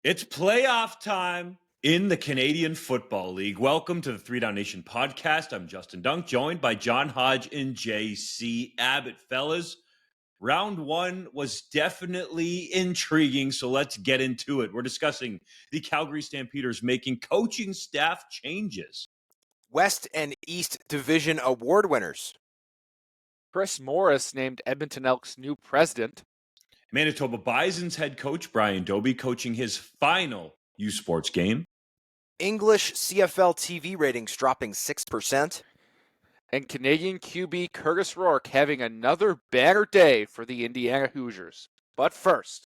It's playoff time in the Canadian Football League. Welcome to the 3DownNation podcast. I'm Justin Dunk, joined by John Hodge and JC Abbott. Fellas, round one was definitely intriguing, so let's get into it. We're discussing the Calgary Stampeders making coaching staff changes. West and East Division award winners. Chris Morris named Edmonton Elks' new president. Manitoba Bison's head coach Brian Doby coaching his final U Sports game. English CFL TV ratings dropping 6%. And Canadian QB Curtis Rourke having another banner day for the Indiana Hoosiers. But first,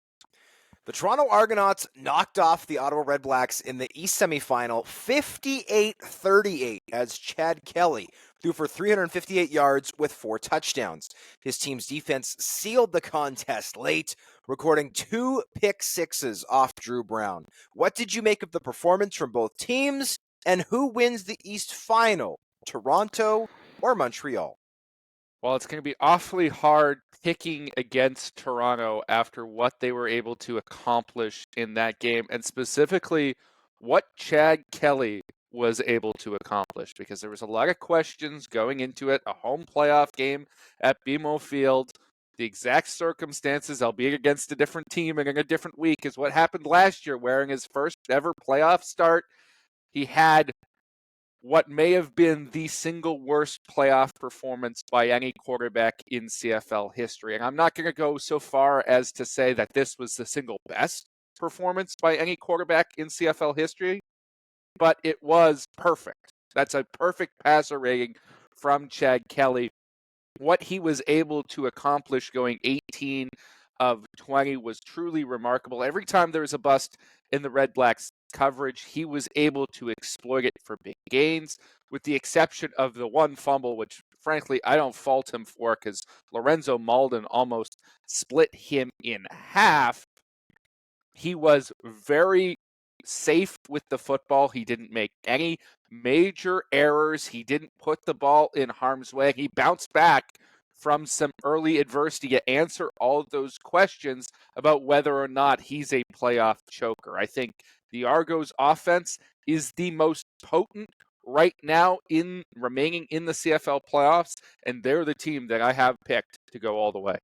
the Toronto Argonauts knocked off the Ottawa Redblacks in the East semifinal 58-38 as Chad Kelly threw for 358 yards with 4 touchdowns. His team's defense sealed the contest late, recording 2 pick sixes off Drew Brown. What did you make of the performance from both teams, and who wins the East final, Toronto or Montreal? Well, it's going to be awfully hard picking against Toronto after what they were able to accomplish in that game, and specifically what Chad Kelly was able to accomplish, because there was a lot of questions going into it. A home playoff game at BMO Field, the exact circumstances, albeit against a different team and in a different week, is what happened last year, wearing his first ever playoff start. He had what may have been the single worst playoff performance by any quarterback in CFL history. And I'm not going to go so far as to say that this was the single best performance by any quarterback in CFL history, but it was perfect. That's a perfect passer rating from Chad Kelly. What he was able to accomplish going 18 of 20 was truly remarkable. Every time there was a bust in the Red Blacks coverage, he was able to exploit it for big gains, with the exception of the one fumble, which frankly I don't fault him for, because Lorenzo Malden almost split him in half. He was very safe with the football. He didn't make any major errors. He didn't put the ball in harm's way. He bounced back from some early adversity to answer all of those questions about whether or not he's a playoff choker. I think the Argos offense is the most potent right now in remaining in the CFL playoffs, and they're the team that I have picked to go all the way.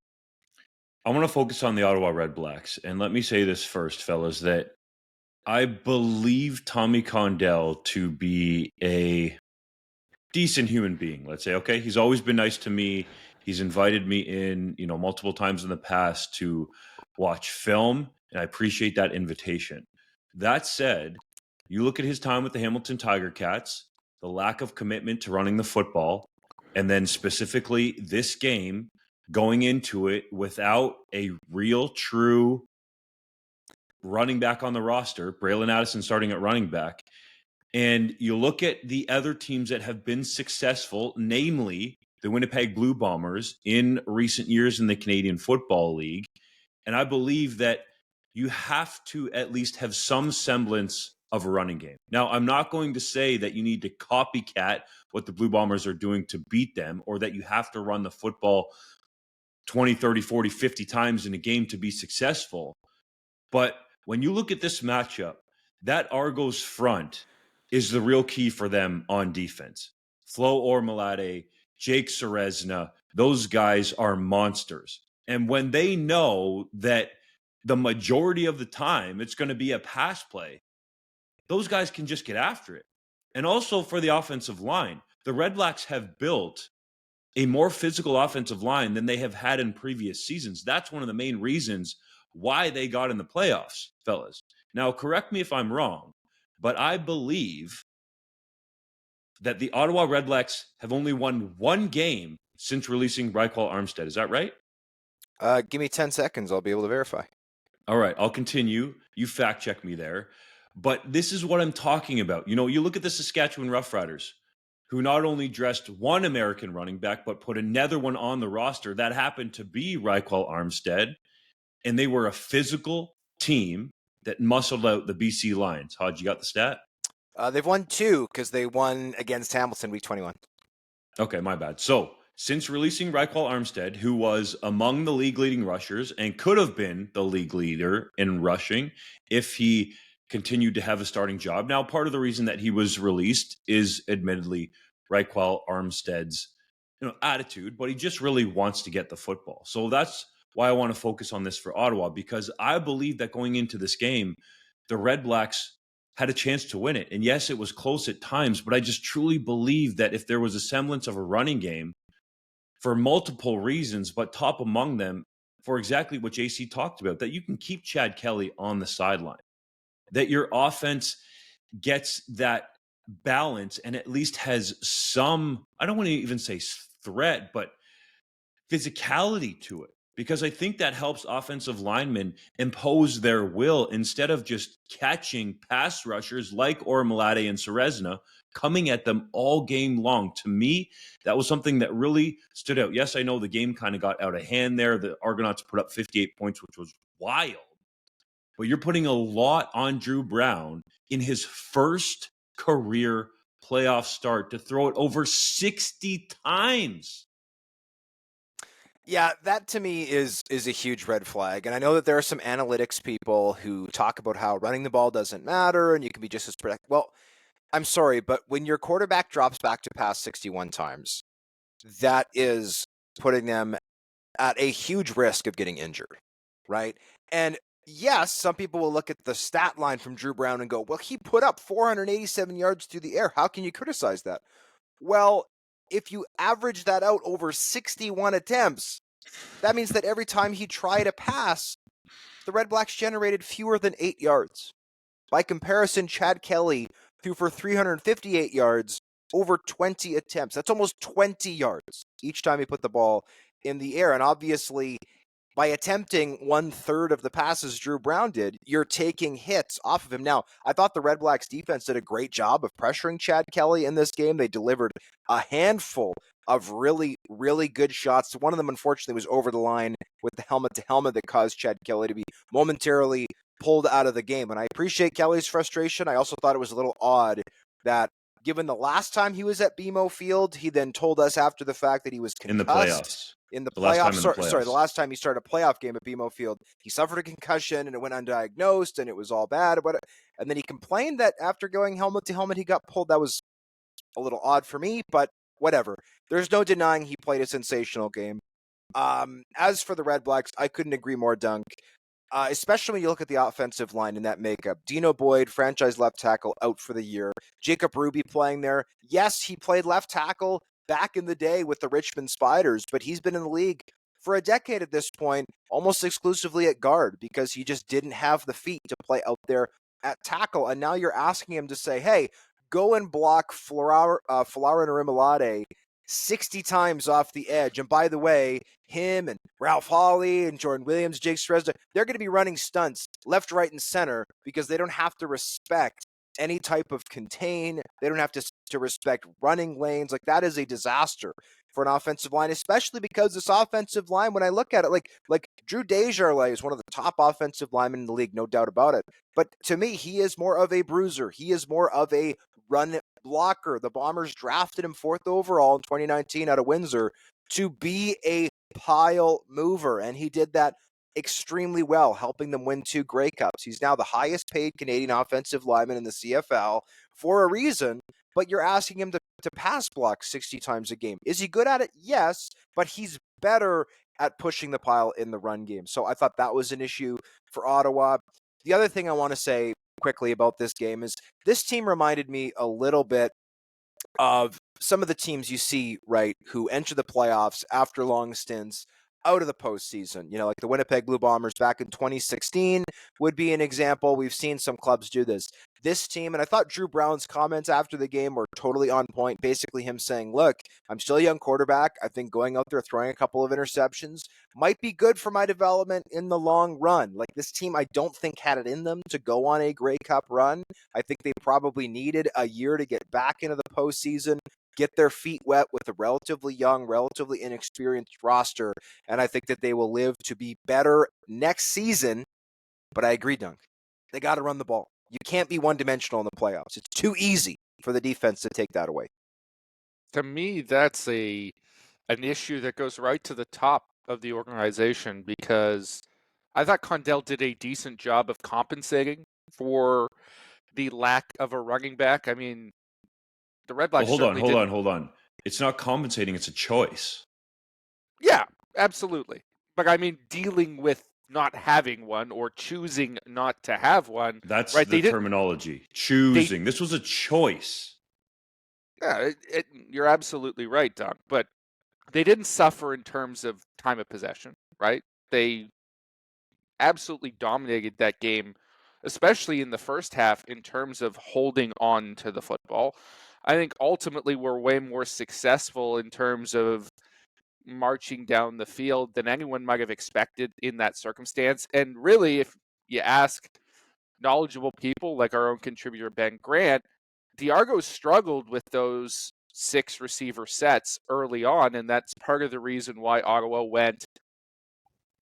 I want to focus on the Ottawa Redblacks, and let me say this first, fellas, that I believe Tommy Condell to be a decent human being, let's say. Okay, he's always been nice to me. He's invited me in, multiple times in the past to watch film, and I appreciate that invitation. That said, you look at his time with the Hamilton Tiger Cats, the lack of commitment to running the football, and then specifically this game, going into it without a real, true running back on the roster, Braylon Addison starting at running back. And you look at the other teams that have been successful, namely the Winnipeg Blue Bombers in recent years in the Canadian Football League. And I believe that you have to at least have some semblance of a running game. Now, I'm not going to say that you need to copycat what the Blue Bombers are doing to beat them, or that you have to run the football 20, 30, 40, 50 times in a game to be successful. But when you look at this matchup, that Argos front is the real key for them on defense. Flo Ormalade, Jake Serezna, those guys are monsters. And when they know that the majority of the time it's going to be a pass play, those guys can just get after it. And also for the offensive line, the Redblacks have built a more physical offensive line than they have had in previous seasons. That's one of the main reasons why they got in the playoffs, fellas. Now, correct me if I'm wrong, but I believe that the Ottawa Redblacks have only won one game since releasing Reichel Armstead. Is that right? Give me 10 seconds. I'll be able to verify. All right, I'll continue. You fact check me there. But this is what I'm talking about. You look at the Saskatchewan Roughriders, who not only dressed one American running back, but put another one on the roster. That happened to be Reichel Armstead. And they were a physical team that muscled out the BC Lions. Hodge, you got the stat? They've won 2 because they won against Hamilton week 21. Okay, my bad. So since releasing Raquel Armstead, who was among the league leading rushers and could have been the league leader in rushing if he continued to have a starting job. Now, part of the reason that he was released is admittedly Raquel Armstead's attitude, but he just really wants to get the football. So that's why I want to focus on this for Ottawa, because I believe that going into this game, the Redblacks had a chance to win it. And yes, it was close at times, but I just truly believe that if there was a semblance of a running game, for multiple reasons, but top among them, for exactly what JC talked about, that you can keep Chad Kelly on the sideline, that your offense gets that balance and at least has some, I don't want to even say threat, but physicality to it. Because I think that helps offensive linemen impose their will instead of just catching pass rushers like Ormalade and Serezna coming at them all game long. To me, that was something that really stood out. Yes, I know the game kind of got out of hand there. The Argonauts put up 58 points, which was wild. But you're putting a lot on Drew Brown in his first career playoff start to throw it over 60 times. Yeah, that to me is a huge red flag. And I know that there are some analytics people who talk about how running the ball doesn't matter and you can be just as productive. Well, I'm sorry, but when your quarterback drops back to pass 61 times, that is putting them at a huge risk of getting injured, right? And yes, some people will look at the stat line from Drew Brown and go, well, he put up 487 yards through the air. How can you criticize that? Well, if you average that out over 61 attempts, that means that every time he tried a pass, the Redblacks generated fewer than 8 yards. By comparison, Chad Kelly threw for 358 yards over 20 attempts. That's almost 20 yards each time he put the ball in the air. And obviously, by attempting 1/3 of the passes Drew Brown did, you're taking hits off of him. Now, I thought the Redblacks defense did a great job of pressuring Chad Kelly in this game. They delivered a handful of really, really good shots. One of them, unfortunately, was over the line with the helmet-to-helmet that caused Chad Kelly to be momentarily pulled out of the game. And I appreciate Kelly's frustration. I also thought it was a little odd that given the last time he was at BMO Field, he then told us after the fact that he was concussed. In the playoffs. The last time he started a playoff game at BMO Field, he suffered a concussion and it went undiagnosed and it was all bad. And then he complained that after going helmet to helmet, he got pulled. That was a little odd for me, but whatever. There's no denying he played a sensational game. As for the Redblacks, I couldn't agree more, Dunk. Especially when you look at the offensive line in that makeup. Dino Boyd, franchise left tackle, out for the year. Jacob Ruby playing there. Yes, he played left tackle back in the day with the Richmond Spiders, but he's been in the league for a decade at this point, almost exclusively at guard because he just didn't have the feet to play out there at tackle. And now you're asking him to say, hey, go and block Flower and Rimolade 60 times off the edge. And by the way, him and Ralph Hawley and Jordan Williams, Jake Srezda, they're going to be running stunts left, right, and center because they don't have to respect any type of contain. They don't have to respect running lanes. Like, that is a disaster for an offensive line, especially because this offensive line, when I look at it, like Drew Desjardins is one of the top offensive linemen in the league, no doubt about it. But to me, he is more of a bruiser. He is more of a run blocker. The Bombers drafted him 4th overall in 2019 out of Windsor to be a pile mover, and he did that extremely well, helping them win 2 Grey Cups. He's now the highest paid Canadian offensive lineman in the CFL for a reason, but you're asking him to pass block 60 times a game. Is he good at it? Yes, but he's better at pushing the pile in the run game. So I thought that was an issue for Ottawa. The other thing I want to say quickly about this game is this team reminded me a little bit of some of the teams you see, right, who enter the playoffs after long stints out of the postseason. You know, like the Winnipeg Blue Bombers back in 2016 would be an example. We've seen some clubs do this. This team, and I thought Drew Brown's comments after the game were totally on point. Basically him saying, look, I'm still a young quarterback. I think going out there throwing a couple of interceptions might be good for my development in the long run. Like, this team, I don't think had it in them to go on a Grey Cup run. I think they probably needed a year to get back into the postseason, get their feet wet with a relatively young, relatively inexperienced roster, and I think that they will live to be better next season. But I agree, Dunk. They got to run the ball. You can't be one-dimensional in the playoffs. It's too easy for the defense to take that away. To me, that's a an issue that goes right to the top of the organization, because I thought Condell did a decent job of compensating for the lack of a running back. I mean, the Red Well, Blacks certainly didn't. hold on. It's not compensating; it's a choice. Yeah, absolutely. But I mean, dealing with not having one or choosing not to have one, That's right? the terminology. Choosing. This was a choice. Yeah, you're absolutely right, Doug. But they didn't suffer in terms of time of possession, right? They absolutely dominated that game, especially in the first half, in terms of holding on to the football. I think ultimately we're way more successful in terms of marching down the field than anyone might have expected in that circumstance. And really, if you ask knowledgeable people like our own contributor Ben Grant, the Argos struggled with those 6 receiver sets early on, and that's part of the reason why Ottawa went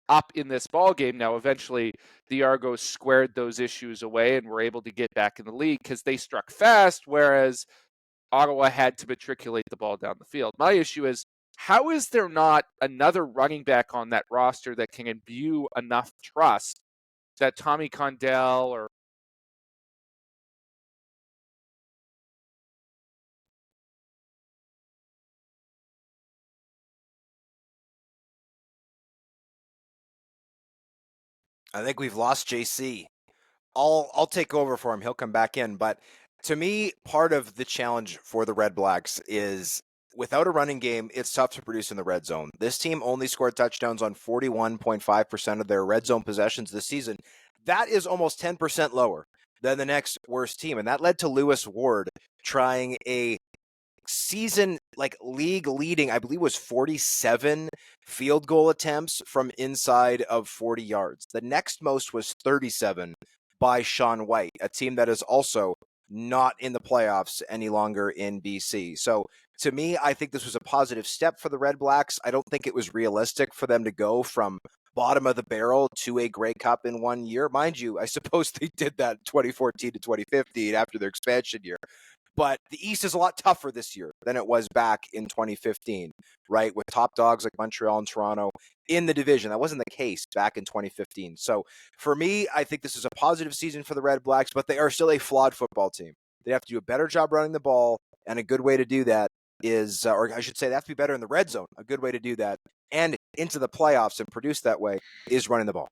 up in this ball game. Now, eventually, the Argos squared those issues away and were able to get back in the league because they struck fast, whereas Ottawa had to matriculate the ball down the field. My issue is, how is there not another running back on that roster that can imbue enough trust that Tommy Condell or I think we've lost JC. I'll take over for him. He'll come back in. But to me, part of the challenge for the Red Blacks is without a running game, it's tough to produce in the red zone. This team only scored touchdowns on 41.5% of their red zone possessions this season. That is almost 10% lower than the next worst team. And that led to Lewis Ward trying a season like league leading, I believe, was 47 field goal attempts from inside of 40 yards. The next most was 37 by Sean White, a team that is also not in the playoffs any longer in BC. So to me, I think this was a positive step for the Red Blacks. I don't think it was realistic for them to go from bottom of the barrel to a Grey Cup in 1 year. Mind you, I suppose they did that 2014 to 2015 after their expansion year. But the East is a lot tougher this year than it was back in 2015, right? With top dogs like Montreal and Toronto in the division. That wasn't the case back in 2015. So for me, I think this is a positive season for the Red Blacks, but they are still a flawed football team. They have to do a better job running the ball, and a good way to do that is, or I should say, they have to be better in the red zone. A good way to do that and into the playoffs and produce that way is running the ball.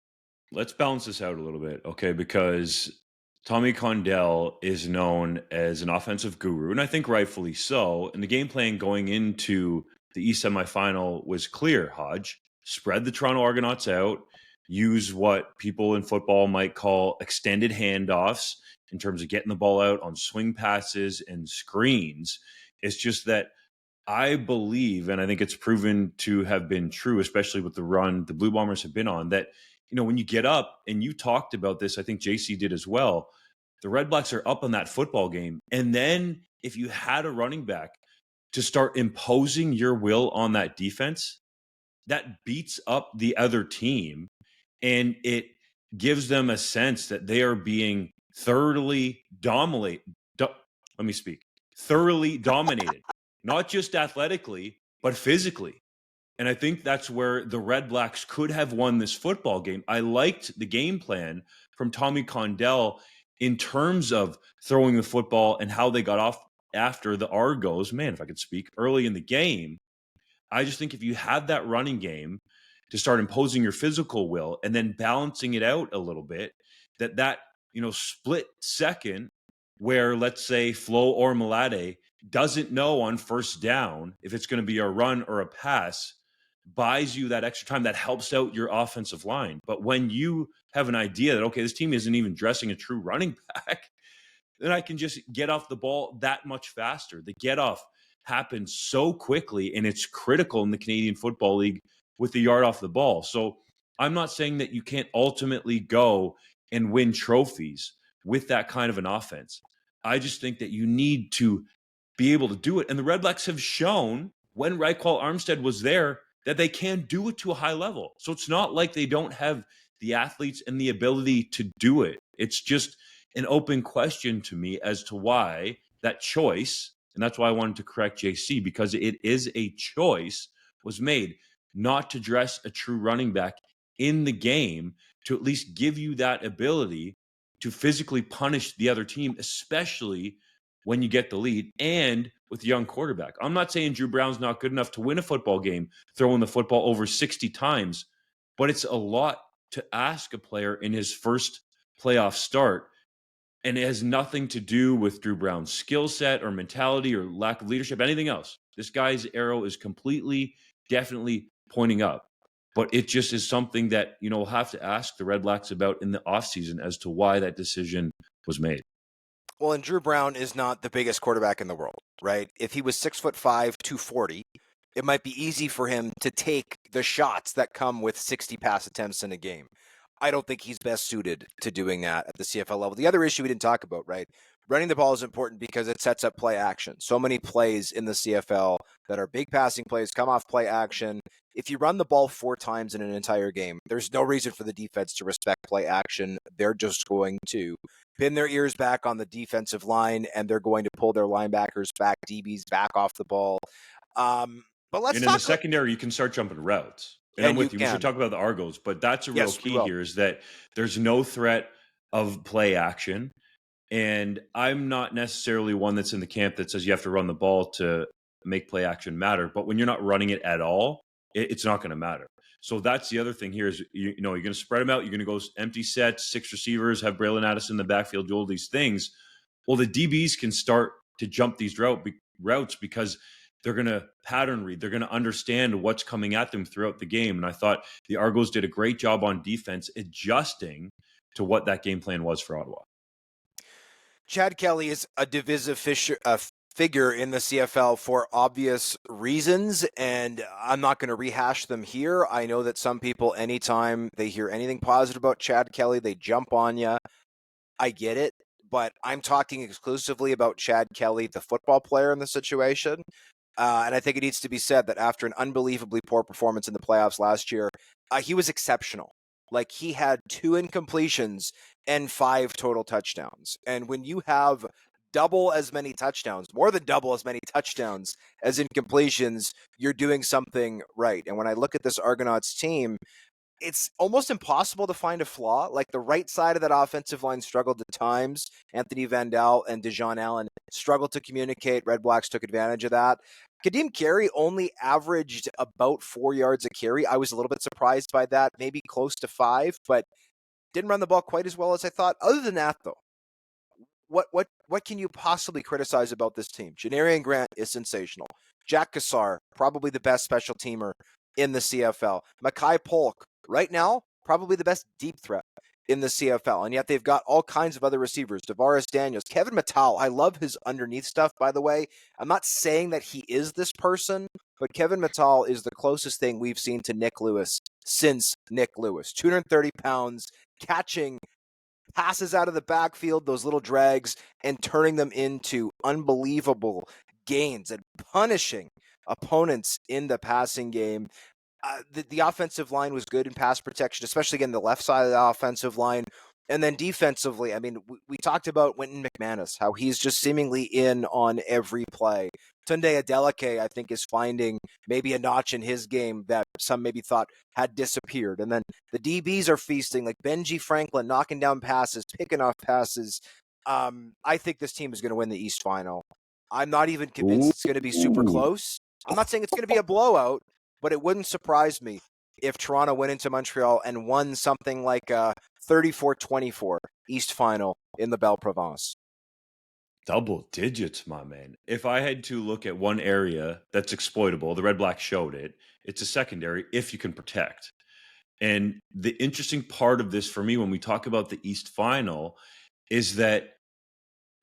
Let's balance this out a little bit, okay? Because Tommy Condell is known as an offensive guru, and I think rightfully so. And the game plan going into the East semifinal was clear, Hodge. Spread the Toronto Argonauts out, use what people in football might call extended handoffs in terms of getting the ball out on swing passes and screens. It's just that I believe, and I think it's proven to have been true, especially with the run the Blue Bombers have been on, that when you get up, and you talked about this, I think JC did as well, the Red Blacks are up on that football game. And then if you had a running back to start imposing your will on that defense, that beats up the other team, and it gives them a sense that they are being thoroughly dominated. Thoroughly dominated, not just athletically, but physically. And I think that's where the Red Blacks could have won this football game. I liked the game plan from Tommy Condell in terms of throwing the football and how they got off after the Argos. Man, if I could speak, early in the game. I just think if you have that running game to start imposing your physical will and then balancing it out a little bit, that split second where, let's say, Flo or Malade doesn't know on first down if it's going to be a run or a pass, buys you that extra time that helps out your offensive line. But when you have an idea that, okay, this team isn't even dressing a true running back, then I can just get off the ball that much faster. The get off happens so quickly, and it's critical in the Canadian Football League with the yard off the ball. So I'm not saying that you can't ultimately go and win trophies with that kind of an offense. I just think that you need to be able to do it. And the Red Blacks have shown when Reichwald Armstead was there that they can do it to a high level. So it's not like they don't have the athletes and the ability to do it. It's just an open question to me as to why that choice, and that's why I wanted to correct JC, because it is a choice, was made, not to dress a true running back in the game to at least give you that ability to physically punish the other team, especially when you get the lead and with a young quarterback. I'm not saying Drew Brown's not good enough to win a football game, throwing the football over 60 times, but it's a lot to ask a player in his first playoff start. And it has nothing to do with Drew Brown's skill set or mentality or lack of leadership, anything else. This guy's arrow is completely, definitely pointing up. But it just is something that, we'll have to ask the Redblacks about in the offseason as to why that decision was made. Well, and Drew Brown is not the biggest quarterback in the world, right? If he was 6'5", 240, it might be easy for him to take the shots that come with 60 pass attempts in a game. I don't think he's best suited to doing that at the CFL level. The other issue we didn't talk about, right? Running the ball is important because it sets up play action. So many plays in the CFL that are big passing plays come off play action. If you run the ball 4 times in an entire game, there's no reason for the defense to respect play action. They're just going to pin their ears back on the defensive line, and they're going to pull their linebackers back, DBs back off the ball. But let's and talk in the secondary, you can start jumping routes. And I'm with you. We should talk about the Argos, but that's a real key here is that there's no threat of play action. And I'm not necessarily one that's in the camp that says you have to run the ball to make play action matter. But when you're not running it at all, it's not going to matter. So that's the other thing here is, you're going to spread them out. You're going to go empty sets, 6 receivers, have Braylon Addison in the backfield, do all these things. Well, the DBs can start to jump these routes because they're going to pattern read. They're going to understand what's coming at them throughout the game. And I thought the Argos did a great job on defense adjusting to what that game plan was for Ottawa. Chad Kelly is a divisive figure in the CFL for obvious reasons, and I'm not going to rehash them here. I know that some people, anytime they hear anything positive about Chad Kelly, they jump on you. I get it, but I'm talking exclusively about Chad Kelly, the football player in the situation. And I think it needs to be said that after an unbelievably poor performance in the playoffs last year, he was exceptional. Like, he had 2 incompletions and 5 total touchdowns. And when you have double as many touchdowns, more than double as many touchdowns as incompletions, you're doing something right. And when I look at this Argonauts team, it's almost impossible to find a flaw. Like, the right side of that offensive line struggled at times. Anthony Vandal and Dejon Allen struggled to communicate. Redblacks took advantage of that. Kadeem Carey only averaged about 4 yards a carry. I was a little bit surprised by that, maybe close to 5, but didn't run the ball quite as well as I thought. Other than that, though, what can you possibly criticize about this team? Janarian Grant is sensational. Jack Cassar, probably the best special teamer in the CFL. Mackay Polk, right now, probably the best deep threat in the CFL. And yet they've got all kinds of other receivers. Tavares Daniels, Kevin Mattal. I love his underneath stuff, by the way. I'm not saying that he is this person, but Kevin Mattal is the closest thing we've seen to Nick Lewis since Nick Lewis. 230 pounds, catching passes out of the backfield, those little drags, and turning them into unbelievable gains and punishing opponents in the passing game. The offensive line was good in pass protection, especially again the left side of the offensive line. And then defensively, I mean, we talked about Wynton McManus, how he's just seemingly in on every play. Tunde Adeleke, I think, is finding maybe a notch in his game that some maybe thought had disappeared. And then the DBs are feasting, like Benji Franklin knocking down passes, picking off passes. I think this team is going to win the East Final. I'm not even convinced it's going to be super close. I'm not saying it's going to be a blowout, but it wouldn't surprise me if Toronto went into Montreal and won something like a 34-24 East Final in the Belle Province. Double digits, my man. If I had to look at one area that's exploitable, the Red Blacks showed it, it's a secondary if you can protect. And the interesting part of this for me when we talk about the East Final is that,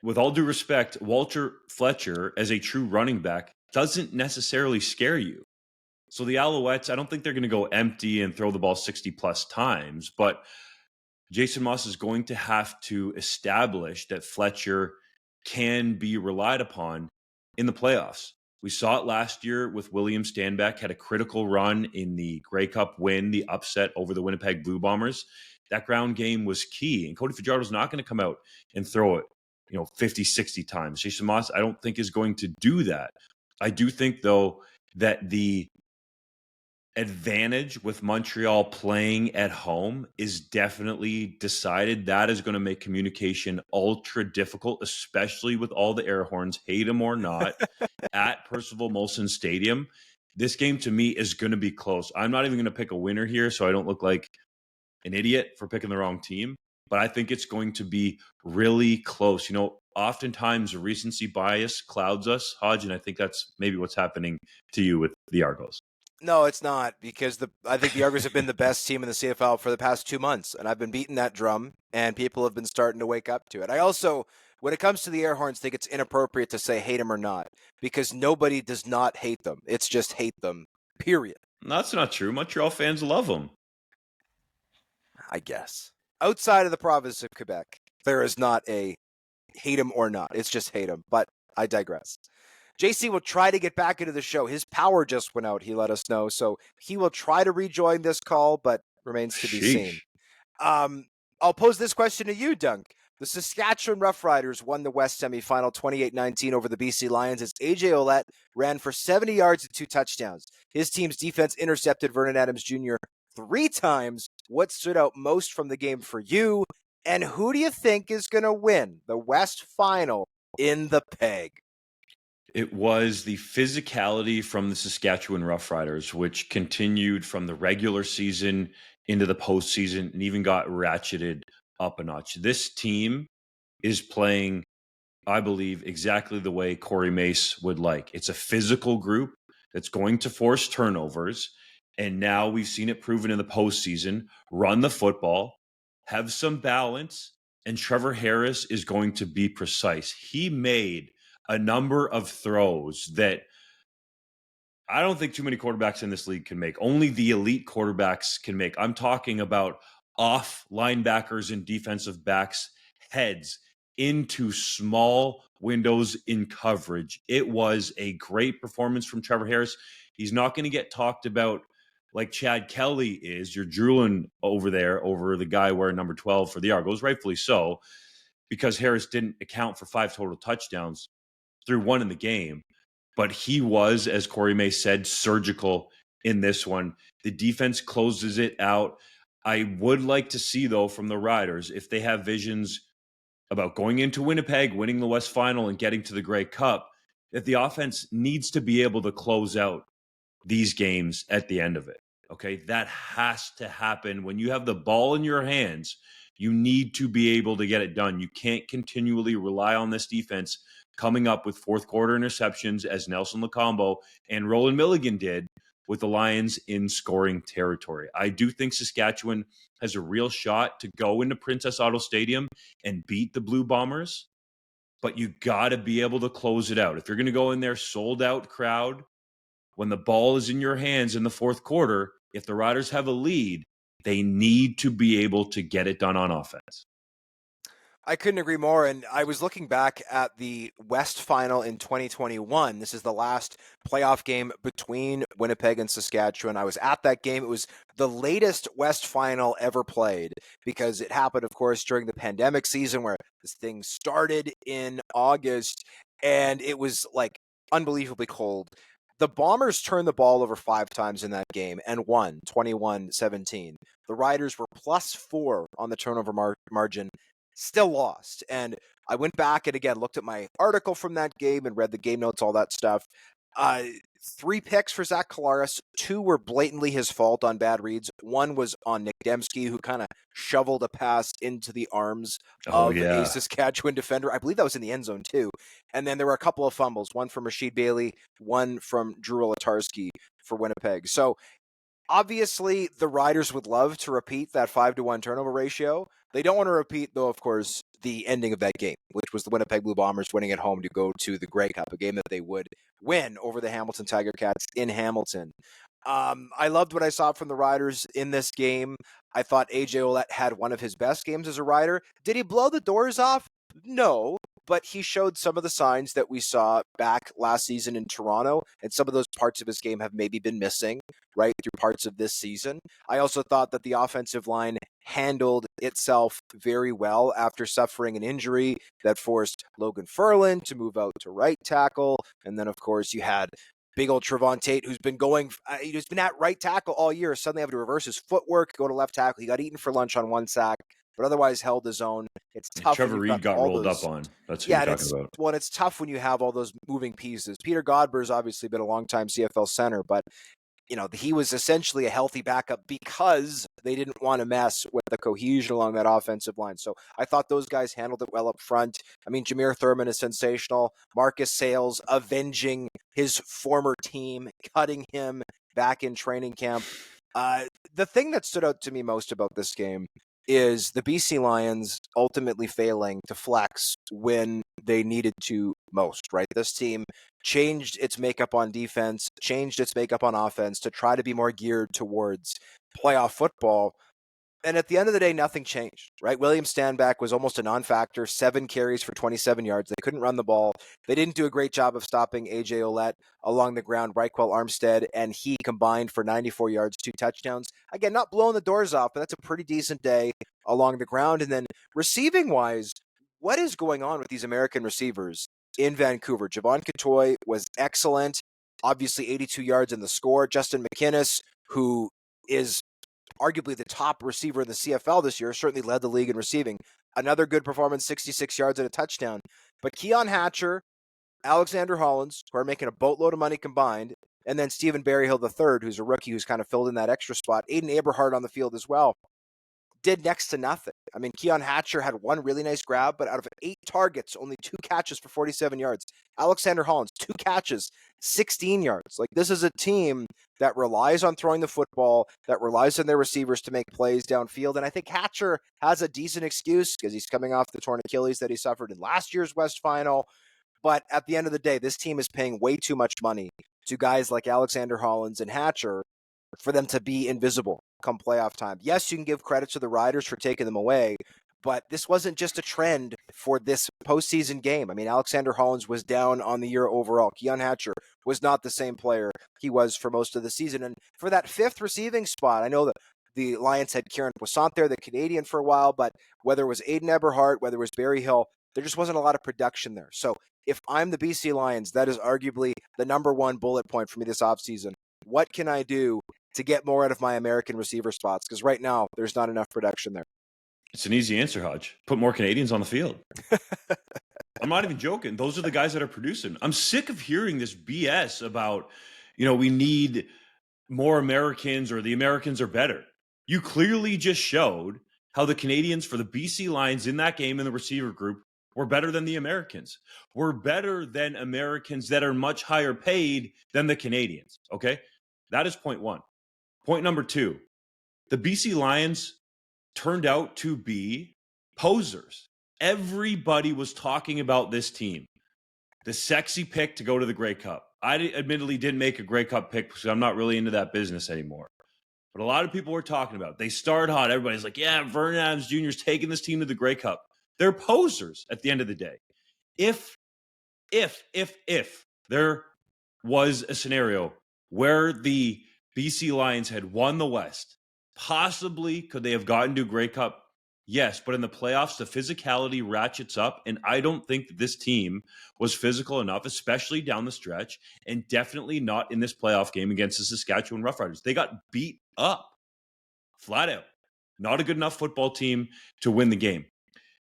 with all due respect, Walter Fletcher as a true running back doesn't necessarily scare you. So the Alouettes, I don't think they're going to go empty and throw the ball 60-plus times, but Jason Moss is going to have to establish that Fletcher can be relied upon in the playoffs. We saw it last year with William Stanback, had a critical run in the Grey Cup win, the upset over the Winnipeg Blue Bombers. That ground game was key, and Cody Fajardo's not going to come out and throw it 50, 60 times. Jason Moss, I don't think, is going to do that. I do think, though, that the advantage with Montreal playing at home is definitely decided. That is going to make communication ultra difficult, especially with all the air horns, hate them or not, at Percival Molson Stadium. This game to me is going to be close. I'm not even going to pick a winner here, so I don't look like an idiot for picking the wrong team, but I think it's going to be really close. You know, oftentimes recency bias clouds us, Hodge, and I think that's maybe what's happening to you with the Argos. No, it's not, because I think the Argos have been the best team in the CFL for the past 2 months, and I've been beating that drum, and people have been starting to wake up to it. I also, when it comes to the air horns, think it's inappropriate to say hate them or not, because nobody does not hate them. It's just hate them, period. That's not true. Montreal fans love them. I guess. Outside of the province of Quebec, there is not a hate him or not. It's just hate him, but I digress. JC will try to get back into the show. His power just went out, he let us know, so he will try to rejoin this call, but remains to be seen. I'll pose this question to you, Dunk. The Saskatchewan Roughriders won the West semifinal 28-19 over the BC Lions as AJ Ouellette ran for 70 yards and 2 touchdowns. His team's defense intercepted Vernon Adams Jr. 3 times. What stood out most from the game for you? And who do you think is going to win the West final in the Peg? It was the physicality from the Saskatchewan Roughriders, which continued from the regular season into the postseason and even got ratcheted up a notch. This team is playing, I believe, exactly the way Corey Mace would like. It's a physical group that's going to force turnovers. And now we've seen it proven in the postseason. Run the football, have some balance, and Trevor Harris is going to be precise. He made a number of throws that I don't think too many quarterbacks in this league can make. Only the elite quarterbacks can make. I'm talking about off linebackers and defensive backs' heads into small windows in coverage. It was a great performance from Trevor Harris. He's not going to get talked about like Chad Kelly is. You're drooling over there over the guy wearing number 12 for the Argos, rightfully so, because Harris didn't account for 5 total touchdowns through 1 in the game. But he was, as Corey May said, surgical in this one. The defense closes it out. I would like to see, though, from the Riders, if they have visions about going into Winnipeg, winning the West Final, and getting to the Grey Cup, that the offense needs to be able to close out these games at the end of it. Okay, that has to happen. When you have the ball in your hands, you need to be able to get it done. You can't continually rely on this defense coming up with fourth quarter interceptions as Nelson Lacombo and Roland Milligan did with the Lions in scoring territory. I do think Saskatchewan has a real shot to go into Princess Auto Stadium and beat the Blue Bombers, but you got to be able to close it out. If you're going to go in there sold out crowd, when the ball is in your hands in the fourth quarter, if the Riders have a lead, they need to be able to get it done on offense. I couldn't agree more. And I was looking back at the West Final in 2021. This is the last playoff game between Winnipeg and Saskatchewan. I was at that game. It was the latest West Final ever played because it happened, of course, during the pandemic season where this thing started in August, and it was like unbelievably cold. The Bombers turned the ball over 5 times in that game and won 21-17. The Riders were +4 on the turnover margin, still lost. And I went back and again looked at my article from that game and read the game notes, all that stuff. 3 picks for Zach Collaros. 2 were blatantly his fault on bad reads. 1 was on Nick Dembski, who kind of shoveled a pass into the arms of a Saskatchewan defender. I believe that was in the end zone too. And then there were a couple of fumbles, 1 from Rashid Bailey, 1 from Drew Olatarski for Winnipeg. So obviously, the Riders would love to repeat that 5-1 turnover ratio. They don't want to repeat, though, of course, the ending of that game, which was the Winnipeg Blue Bombers winning at home to go to the Grey Cup, a game that they would win over the Hamilton Tiger Cats in Hamilton. I loved what I saw from the Riders in this game. I thought AJ Ouellette had one of his best games as a Rider. Did he blow the doors off? No. But he showed some of the signs that we saw back last season in Toronto, and some of those parts of his game have maybe been missing, right, through parts of this season. I also thought that the offensive line handled itself very well after suffering an injury that forced Logan Ferland to move out to right tackle. And then, of course, you had Big old Trevon Tate, who's been he's been at right tackle all year, suddenly having to reverse his footwork, go to left tackle. He got eaten for lunch on one sack, but otherwise held his own. It's tough. Trevor when you've Reed got all rolled those, up on. That's what you're talking about. Well, it's tough when you have all those moving pieces. Peter Godber's obviously been a long-time CFL center, but he was essentially a healthy backup because they didn't want to mess with the cohesion along that offensive line. So I thought those guys handled it well up front. I mean, Jameer Thurman is sensational. Marcus Sales avenging his former team, cutting him back in training camp. The thing that stood out to me most about this game is the BC Lions ultimately failing to flex when they needed to most, right? This team changed its makeup on defense, changed its makeup on offense to try to be more geared towards playoff football. And at the end of the day, nothing changed, right? William Stanback was almost a non-factor, 7 carries for 27 yards. They couldn't run the ball. They didn't do a great job of stopping A.J. Ouellette along the ground. Reichwell Armstead and he combined for 94 yards, 2 touchdowns. Again, not blowing the doors off, but that's a pretty decent day along the ground. And then receiving-wise, what is going on with these American receivers in Vancouver? Javon Katoy was excellent, obviously 82 yards in the score. Justin McInnis, who is arguably the top receiver in the CFL this year, certainly led the league in receiving. Another good performance, 66 yards and a touchdown. But Keon Hatcher, Alexander Hollins, who are making a boatload of money combined, and then Stephen Berryhill III, who's a rookie who's kind of filled in that extra spot. Aiden Eberhard on the field as well. Did next to nothing. I mean, Keon Hatcher had one really nice grab, but out of 8 targets, only 2 catches for 47 yards. Alexander Hollins, 2 catches, 16 yards. Like, this is a team that relies on throwing the football, that relies on their receivers to make plays downfield. And I think Hatcher has a decent excuse because he's coming off the torn Achilles that he suffered in last year's West Final. But at the end of the day, this team is paying way too much money to guys like Alexander Hollins and Hatcher for them to be invisible come playoff time. Yes, you can give credit to the Riders for taking them away, but this wasn't just a trend for this postseason game. I mean, Alexander Hollins was down on the year overall. Keon Hatcher was not the same player he was for most of the season. And for that 5th receiving spot, I know that the Lions had Kieran Poisson there, the Canadian, for a while, but whether it was Aiden Eberhard, whether it was Berryhill, there just wasn't a lot of production there. So if I'm the BC Lions, that is arguably the number one bullet point for me this offseason. What can I do to get more out of my American receiver spots? Because right now, there's not enough production there. It's an easy answer, Hodge. Put more Canadians on the field. I'm not even joking. Those are the guys that are producing. I'm sick of hearing this BS about, we need more Americans or the Americans are better. You clearly just showed how the Canadians for the BC Lions in that game in the receiver group were better than the Americans. We're better than Americans that are much higher paid than the Canadians, okay? That is point one. Point number 2, the BC Lions turned out to be posers. Everybody was talking about this team. The sexy pick to go to the Grey Cup. I admittedly didn't make a Grey Cup pick because I'm not really into that business anymore. But a lot of people were talking about it. They started hot. Everybody's like, yeah, Vernon Adams Jr. is taking this team to the Grey Cup. They're posers at the end of the day. If there was a scenario where the BC Lions had won the West, possibly could they have gotten to Grey Cup? Yes, but in the playoffs, the physicality ratchets up, and I don't think that this team was physical enough, especially down the stretch, and definitely not in this playoff game against the Saskatchewan Roughriders. They got beat up, flat out. Not a good enough football team to win the game.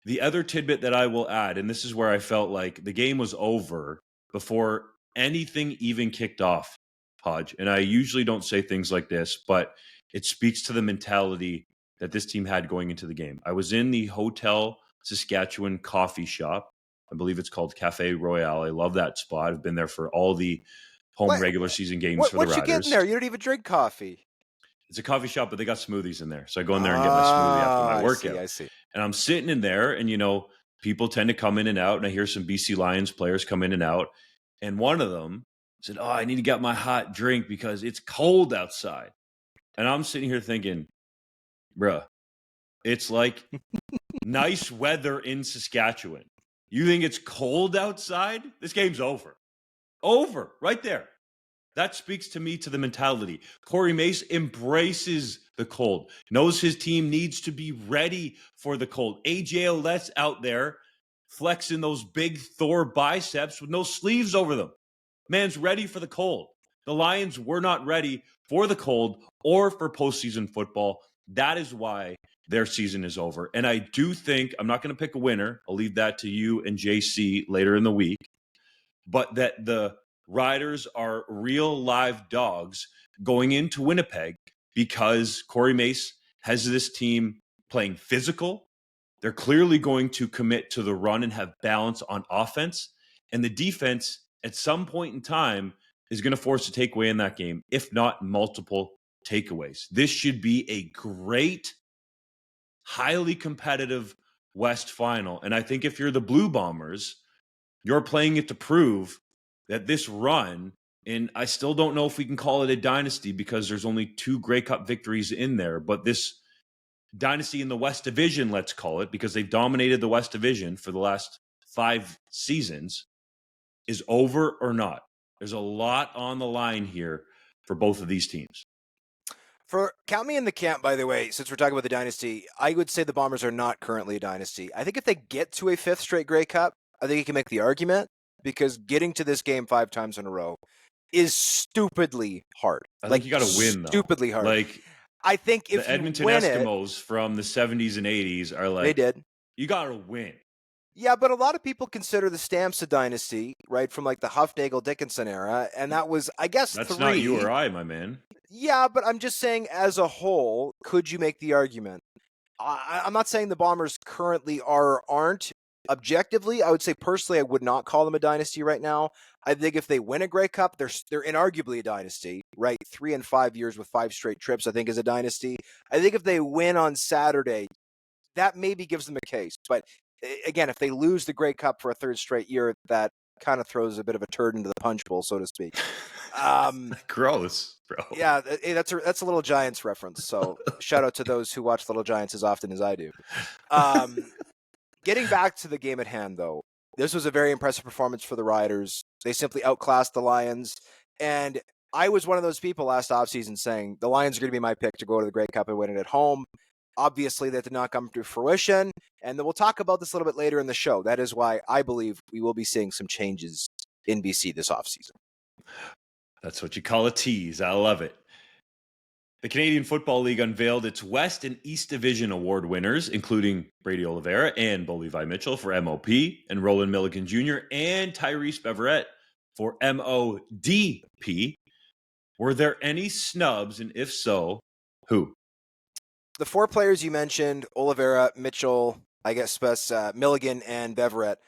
The other tidbit that I will add, and this is where I felt like the game was over before anything even kicked off, Hodge, and I usually don't say things like this, but it speaks to the mentality that this team had going into the game. I was in the Hotel Saskatchewan coffee shop. I believe it's called Cafe Royale. I love that spot. I've been there for all the home regular season games for the Riders. What you getting there? You don't even drink coffee. It's a coffee shop, but they got smoothies in there. So I go in there and get my smoothie after my workout. I see. And I'm sitting in there, and, people tend to come in and out, and I hear some BC Lions players come in and out. And one of them said, I need to get my hot drink because it's cold outside. And I'm sitting here thinking, bruh, it's like nice weather in Saskatchewan. You think it's cold outside? This game's over. Over, right there. That speaks to me to the mentality. Corey Mace embraces the cold, knows his team needs to be ready for the cold. AJ Ouellette's out there flexing those big Thor biceps with no sleeves over them. Man's ready for the cold. The Lions were not ready for the cold or for postseason football. That is why their season is over. And I do think, I'm not going to pick a winner. I'll leave that to you and JC later in the week. But that the Riders are real live dogs going into Winnipeg because Corey Mace has this team playing physical. They're clearly going to commit to the run and have balance on offense. And the defense, at some point in time, is going to force a takeaway in that game, if not multiple takeaways. This should be a great, highly competitive West final. And I think if you're the Blue Bombers, you're playing it to prove that this run, and I still don't know if we can call it a dynasty because there's only 2 Grey Cup victories in there, but this dynasty in the West Division, let's call it, because they've dominated the West Division for the last 5 seasons, is over or not. There's a lot on the line here for both of these teams. Count me in the camp, by the way, since we're talking about the dynasty, I would say the Bombers are not currently a dynasty. I think if they get to a 5th straight Grey Cup, I think you can make the argument, because getting to this game 5 times in a row is stupidly hard. I think you got to win, though. Stupidly hard. Like, I think if the Edmonton you win Eskimos from the 70s and 80s are like, they did. You got to win. Yeah, but a lot of people consider the Stamps a dynasty, right, from like the Huffnagel-Dickinson era, and that was, I guess, That's 3. not you or I, my man. Yeah, but I'm just saying, as a whole, could you make the argument? I'm not saying the Bombers currently are or aren't. Objectively, I would say personally, I would not call them a dynasty right now. I think if they win a Grey Cup, they're inarguably a dynasty, right? 3 and 5 years with 5 straight trips, I think, is a dynasty. I think if they win on Saturday, that maybe gives them a case. But again, if they lose the Grey Cup for a 3rd straight year, that kind of throws a bit of a turd into the punch bowl, so to speak. Gross, bro. Yeah, that's a Little Giants reference. So shout out to those who watch Little Giants as often as I do. Getting back to the game at hand, though, this was a very impressive performance for the Riders. They simply outclassed the Lions. And I was one of those people last offseason saying the Lions are going to be my pick to go to the Grey Cup and win it at home. Obviously, that did not come to fruition. And then we'll talk about this a little bit later in the show. That is why I believe we will be seeing some changes in BC this offseason. That's what you call a tease. I love it. The Canadian Football League unveiled its West and East Division award winners, including Brady Oliveira and Bo Levi Mitchell for MOP, and Roland Milligan Jr. and Tyrese Beverette for MODP. Were there any snubs, and if so, who? The 4 players you mentioned, Oliveira, Mitchell, I guess Milligan, and Beverette,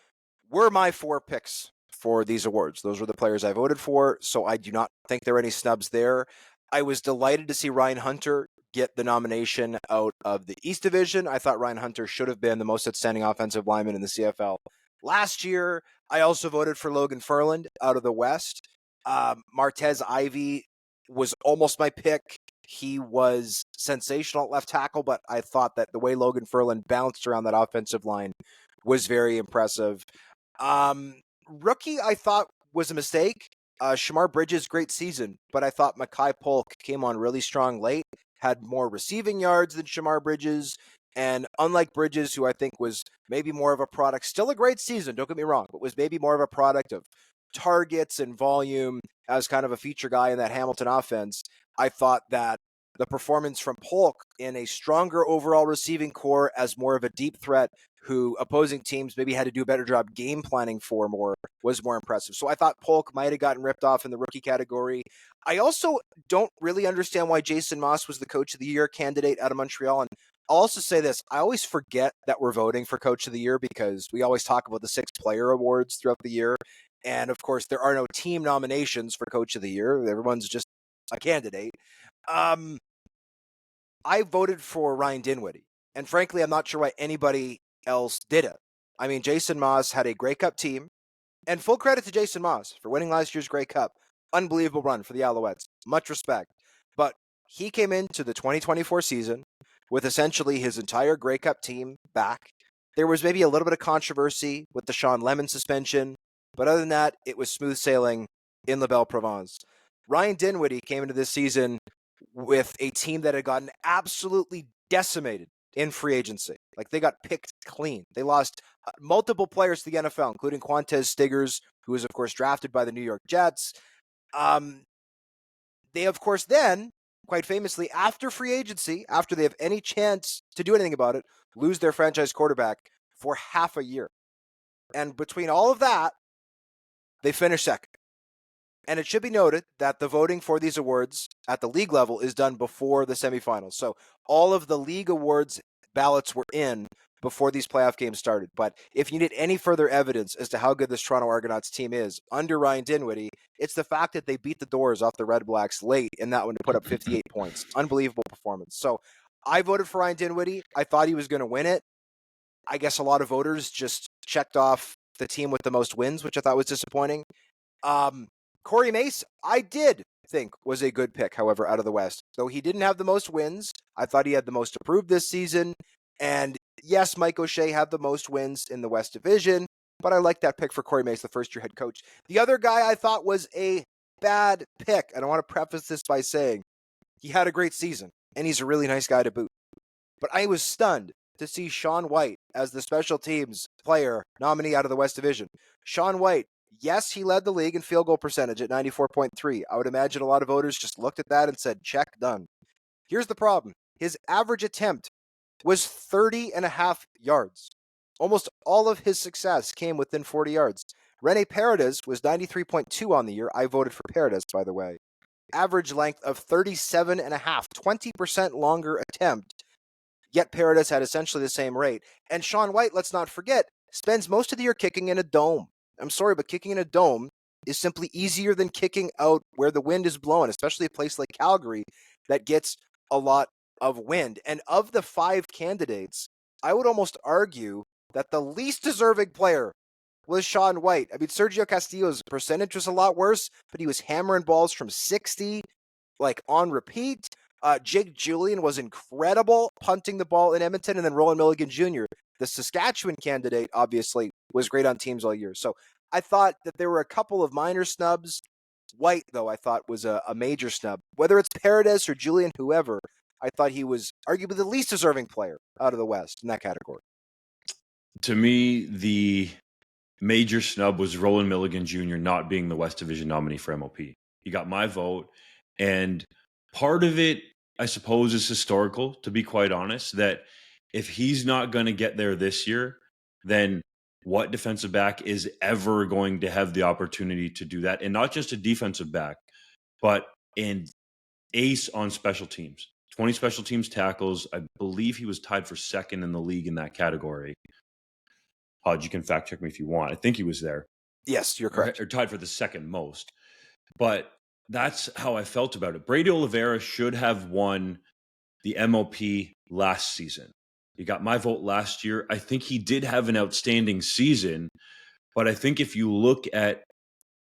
were my 4 picks for these awards. Those were the players I voted for, so I do not think there are any snubs there. I was delighted to see Ryan Hunter get the nomination out of the East Division. I thought Ryan Hunter should have been the most outstanding offensive lineman in the CFL last year. I also voted for Logan Ferland out of the West. Martez Ivey was almost my pick. He was sensational at left tackle, but I thought that the way Logan Ferland bounced around that offensive line was very impressive. Rookie, I thought, was a mistake. Shamar Bridges, great season, but I thought Makai Polk came on really strong late, had more receiving yards than Shamar Bridges, and unlike Bridges, who I think was maybe more of a product, still a great season, don't get me wrong, but was maybe more of a product of targets and volume as kind of a feature guy in that Hamilton offense, I thought that the performance from Polk in a stronger overall receiving core as more of a deep threat who opposing teams maybe had to do a better job game planning for more was more impressive. So I thought Polk might have gotten ripped off in the rookie category. I also don't really understand why Jason Moss was the Coach of the Year candidate out of Montreal. And I'll also say this, I always forget that we're voting for Coach of the Year because we always talk about the 6 player awards throughout the year. And of course, there are no team nominations for Coach of the Year. Everyone's just a candidate. I voted for Ryan Dinwiddie. And frankly, I'm not sure why anybody else did it. I mean, Jason Moss had a Grey Cup team, and full credit to Jason Moss for winning last year's Grey Cup. Unbelievable run for the Alouettes. Much respect. But he came into the 2024 season with essentially his entire Grey Cup team back. There was maybe a little bit of controversy with the Sean Lemon suspension, but other than that, it was smooth sailing in La Belle Provence. Ryan Dinwiddie came into this season with a team that had gotten absolutely decimated in free agency. Like, they got picked clean. They lost multiple players to the NFL, including Quantez Stiggers, who was, of course, drafted by the New York Jets. They, of course, then, quite famously, after free agency, after they have any chance to do anything about it, lose their franchise quarterback for half a year. And between all of that, they finish second. And it should be noted that the voting for these awards at the league level is done before the semifinals. So all of the league awards ballots were in before these playoff games started. But if you need any further evidence as to how good this Toronto Argonauts team is under Ryan Dinwiddie, it's the fact that they beat the doors off the Redblacks late in that one to put up 58 points. Unbelievable performance. So I voted for Ryan Dinwiddie. I thought he was going to win it. I guess a lot of voters just checked off the team with the most wins, which I thought was disappointing. Corey Mace, I did think was a good pick, however, out of the West. Though he didn't have the most wins, I thought he had the most approved this season. And yes, Mike O'Shea had the most wins in the West Division, but I like that pick for Corey Mace, the first-year head coach. The other guy I thought was a bad pick, and I want to preface this by saying he had a great season, and he's a really nice guy to boot. But I was stunned to see Sean White as the special teams player nominee out of the West Division. Sean White, yes, he led the league in field goal percentage at 94.3. I would imagine a lot of voters just looked at that and said, check, done. Here's the problem. His average attempt was 30.5 yards. Almost all of his success came within 40 yards. Rene Paredes was 93.2 on the year. I voted for Paredes, by the way. Average length of 37.5, 20% longer attempt. Yet Paredes had essentially the same rate. And Sean White, let's not forget, spends most of the year kicking in a dome. I'm sorry, but kicking in a dome is simply easier than kicking out where the wind is blowing, especially a place like Calgary that gets a lot of wind. And of the 5 candidates, I would almost argue that the least deserving player was Sean White. I mean, Sergio Castillo's percentage was a lot worse, but he was hammering balls from 60, like on repeat. Jake Julian was incredible punting the ball in Edmonton, and then Roland Milligan Jr., the Saskatchewan candidate, obviously was great on teams all year. So I thought that there were a couple of minor snubs. White, though, I thought was a major snub. Whether it's Paredes or Julian, whoever, I thought he was arguably the least deserving player out of the West in that category. To me, the major snub was Roland Milligan Jr. not being the West Division nominee for MOP. He got my vote, and part of it, I suppose, is historical, to be quite honest, that if he's not going to get there this year, then what defensive back is ever going to have the opportunity to do that? And not just a defensive back, but an ace on special teams. 20 special teams tackles. I believe he was tied for second in the league in that category. Hodge, you can fact check me if you want. I think he was there. Yes, you're correct. Or tied for the second most. But that's how I felt about it. Brady Oliveira should have won the MOP last season. He got my vote last year. I think he did have an outstanding season, but I think if you look at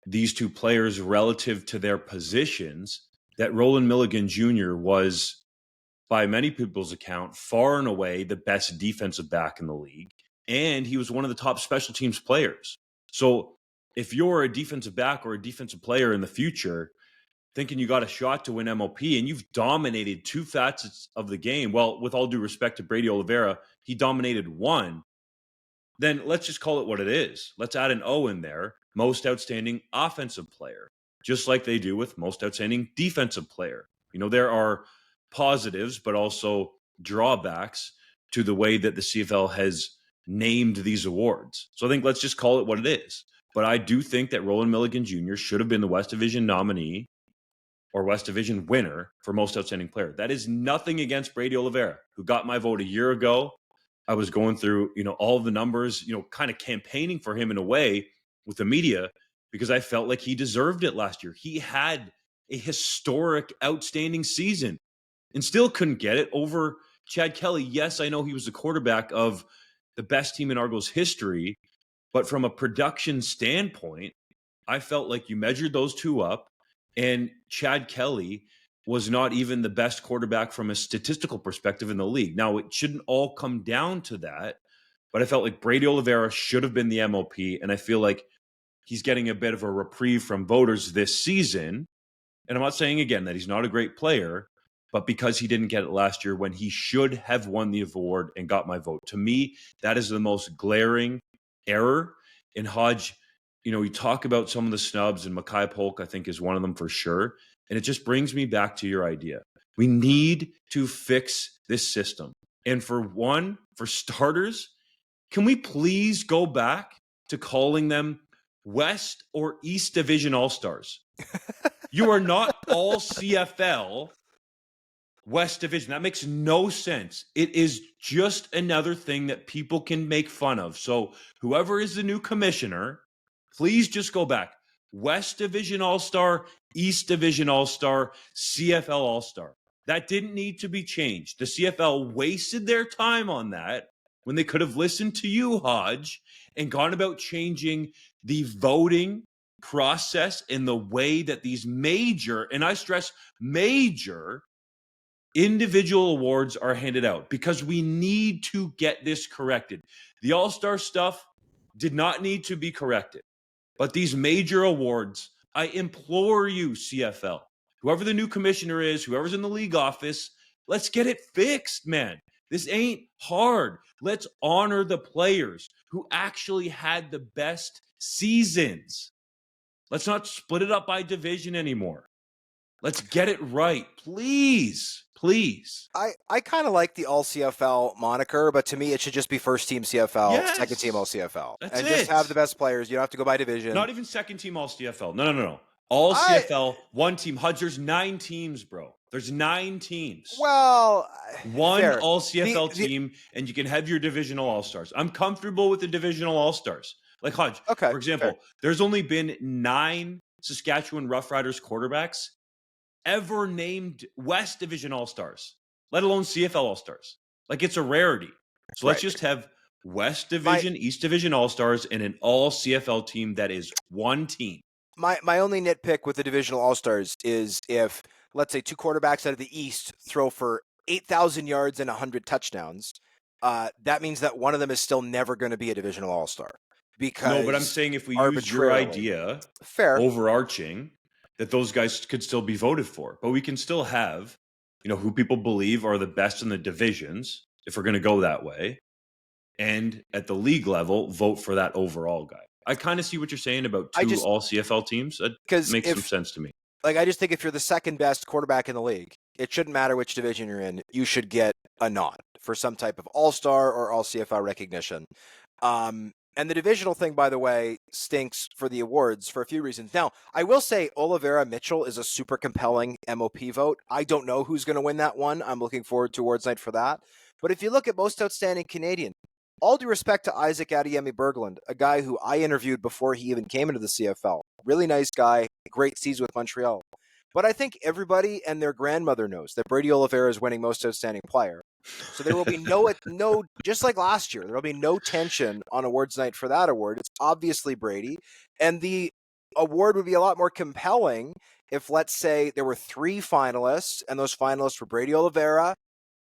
these two players relative to their positions, that Roland Milligan Jr. was, by many people's account, far and away the best defensive back in the league, and he was one of the top special teams players. So if you're a defensive back or a defensive player in the future, thinking you got a shot to win MOP and you've dominated 2 facets of the game, well, with all due respect to Brady Oliveira, he dominated 1, then let's just call it what it is. Let's add an O in there, most outstanding offensive player, just like they do with most outstanding defensive player. You know, there are positives, but also drawbacks to the way that the CFL has named these awards. So I think let's just call it what it is. But I do think that Roland Milligan Jr. should have been the West Division nominee or West Division winner for most outstanding player. That is nothing against Brady Oliveira, who got my vote a year ago. I was going through, all the numbers, kind of campaigning for him in a way with the media because I felt like he deserved it last year. He had a historic, outstanding season and still couldn't get it over Chad Kelly. Yes, I know he was the quarterback of the best team in Argo's history, but from a production standpoint, I felt like you measured those two up, and Chad Kelly was not even the best quarterback from a statistical perspective in the league. Now, it shouldn't all come down to that, but I felt like Brady Oliveira should have been the MOP, and I feel like he's getting a bit of a reprieve from voters this season. And I'm not saying, again, that he's not a great player, but because he didn't get it last year when he should have won the award and got my vote. To me, that is the most glaring error. And Hodge, you talk about some of the snubs, and Mackay Polk, I think, is one of them for sure. And it just brings me back to your idea. We need to fix this system. And for starters, can we please go back to calling them West or East Division All-Stars? You are not all CFL West Division. That makes no sense. It is just another thing that people can make fun of. So whoever is the new commissioner, please just go back. West Division All-Star, East Division All-Star, CFL All-Star. That didn't need to be changed. The CFL wasted their time on that when they could have listened to you, Hodge, and gone about changing the voting process in the way that these major, and I stress major, individual awards are handed out, because we need to get this corrected. The All-Star stuff did not need to be corrected, but these major awards, I implore you, CFL, whoever the new commissioner is, whoever's in the league office, let's get it fixed, man. This ain't hard. Let's honor the players who actually had the best seasons. Let's not split it up by division anymore. Let's get it right, please. Please. I kind of like the All CFL moniker, but to me, it should just be first team CFL, Yes. second team All CFL, That's and it. just have the best players. You don't have to go by division. Not even second team All CFL. No. All CFL, one team. Hodge, there's 9 teams, bro. There's 9 teams. Well, one fair. All CFL team, and you can have your divisional All Stars. I'm comfortable with the divisional All Stars. Like Hodge, Okay, for example, fair. there's only been 9 Saskatchewan Roughriders quarterbacks ever named West Division All-Stars, let alone CFL All-Stars. Like, it's a rarity. So let's just have West Division, East Division All-Stars, and an all-CFL team that is one team. My only nitpick with the divisional All-Stars is if, let's say, 2 quarterbacks out of the East throw for 8,000 yards and 100 touchdowns, that means that one of them is still never going to be a divisional All-Star. Because no, but I'm saying if we use your idea, fair, overarching, that those guys could still be voted for. But we can still have, who people believe are the best in the divisions, if we're going to go that way. And at the league level, vote for that overall guy. I kind of see what you're saying about 2 all CFL teams. That makes some sense to me. Like, I just think if you're the second best quarterback in the league, it shouldn't matter which division you're in. You should get a nod for some type of all-star or all CFL recognition. And the divisional thing, by the way, stinks for the awards for a few reasons. Now, I will say Oliveira Mitchell is a super compelling MOP vote. I don't know who's going to win that one. I'm looking forward to awards night for that. But if you look at most outstanding Canadian, all due respect to Isaac Adeyemi Berglund, a guy who I interviewed before he even came into the CFL. Really nice guy, great season with Montreal. But I think everybody and their grandmother knows that Brady Oliveira is winning most outstanding player. So there will be no, just like last year, there will be no tension on awards night for that award. It's obviously Brady. And the award would be a lot more compelling if, let's say, there were 3 finalists, and those finalists were Brady Oliveira,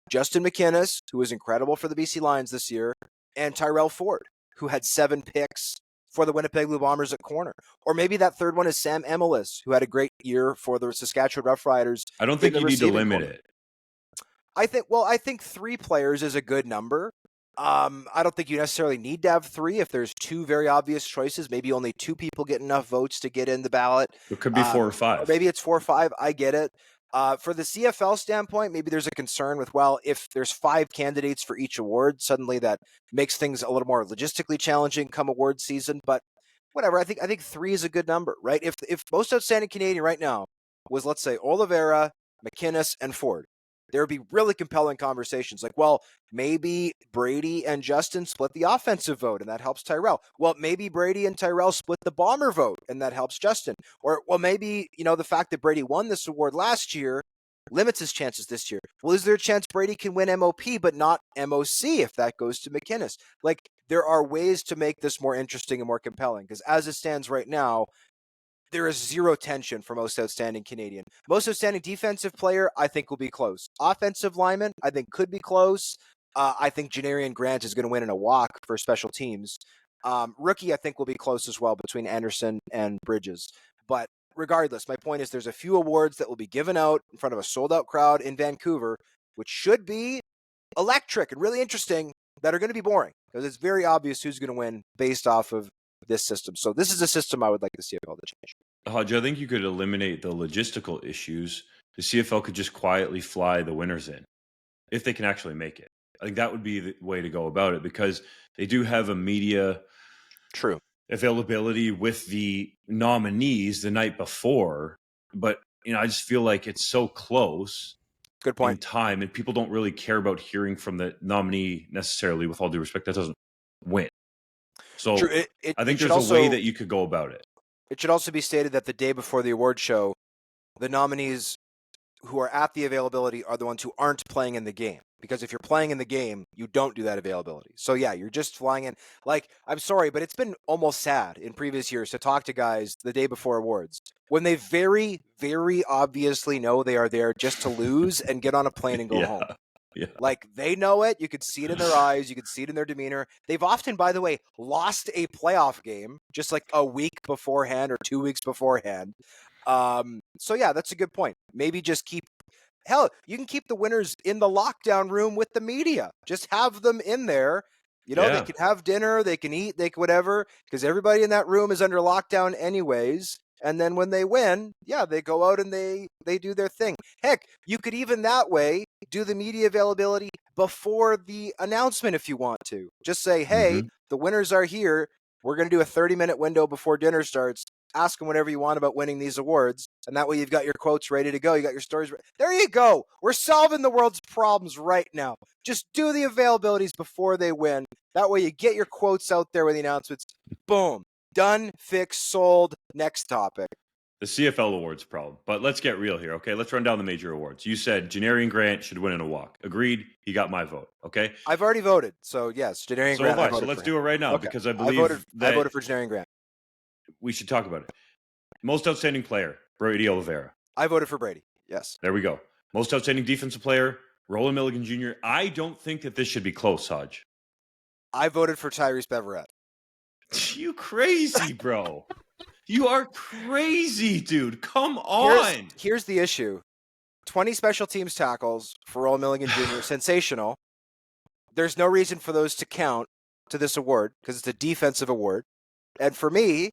Justin McInnis, who was incredible for the BC Lions this year, and Tyrell Ford, who had 7 picks for the Winnipeg Blue Bombers at corner. Or maybe that third one is Sam Emelis, who had a great year for the Saskatchewan Roughriders. I don't think you need to limit it. I think 3 players is a good number. I don't think you necessarily need to have 3 if there's 2 very obvious choices. Maybe only 2 people get enough votes to get in the ballot. It could be 4 or 5. Or maybe it's 4 or 5. I get it. For the CFL standpoint, maybe there's a concern with, well, if there's 5 candidates for each award, suddenly that makes things a little more logistically challenging come award season. But whatever, I think 3 is a good number, right? If most outstanding Canadian right now was, let's say, Oliveira, McInnis, and Ford, there would be really compelling conversations like, well, maybe Brady and Justin split the offensive vote, and that helps Tyrell. Well, maybe Brady and Tyrell split the bomber vote, and that helps Justin. Or, well, maybe, the fact that Brady won this award last year limits his chances this year. Well, is there a chance Brady can win MOP but not MOC if that goes to McInnis? Like, there are ways to make this more interesting and more compelling, because as it stands right now, there is 0 tension for most outstanding Canadian. Most outstanding defensive player, I think, will be close. Offensive lineman, I think, could be close. I think Janarian Grant is going to win in a walk for special teams. Rookie, I think, will be close as well between Anderson and Bridges. But regardless, my point is there's a few awards that will be given out in front of a sold-out crowd in Vancouver, which should be electric and really interesting, that are going to be boring, because it's very obvious who's going to win based off of this system. So this is a system I would like the CFL to change. Hodge, I think you could eliminate the logistical issues. The CFL could just quietly fly the winners in if they can actually make it. I think that would be the way to go about it, because they do have a media availability with the nominees the night before. But, I just feel like it's so close. Good point. In time, and people don't really care about hearing from the nominee necessarily, with all due respect, that doesn't win. So I think there's a way that you could go about it. It should also be stated that the day before the award show, the nominees who are at the availability are the ones who aren't playing in the game. Because if you're playing in the game, you don't do that availability. So yeah, you're just flying in. Like, I'm sorry, but it's been almost sad in previous years to talk to guys the day before awards when they very, very obviously know they are there just to lose and get on a plane and go home. Yeah. Like, they know it. You could see it in their eyes. You could see it in their demeanor. They've often, by the way, lost a playoff game just like a week beforehand or 2 weeks beforehand. So yeah, that's a good point. Maybe just hell, you can keep the winners in the lockdown room with the media. Just have them in there. They can have dinner, they can eat, they can whatever, because everybody in that room is under lockdown anyways. And then when they win, they go out and they do their thing. Heck, you could even that way do the media availability before the announcement if you want to. Just say, hey, the winners are here. We're going to do a 30-minute window before dinner starts. Ask them whatever you want about winning these awards. And that way you've got your quotes ready to go. You got your stories ready. There you go. We're solving the world's problems right now. Just do the availabilities before they win. That way you get your quotes out there with the announcements. Boom. Done, fixed, sold. Next topic. The CFL awards problem. But let's get real here, okay? Let's run down the major awards. You said Janarian Grant should win in a walk. Agreed. He got my vote, okay? I've already voted. So, yes, Janarian Grant. So let's do it right now, because I believe I voted for Janarian Grant. We should talk about it. Most outstanding player, Brady Oliveira. I voted for Brady, yes. There we go. Most outstanding defensive player, Roland Milligan Jr. I don't think that this should be close, Hodge. I voted for Tyrese Beverett. You crazy, bro. You are crazy, dude. Come on. Here's the issue. 20 special teams tackles for Roland Milligan Jr. Sensational. There's no reason for those to count to this award because it's a defensive award. And for me,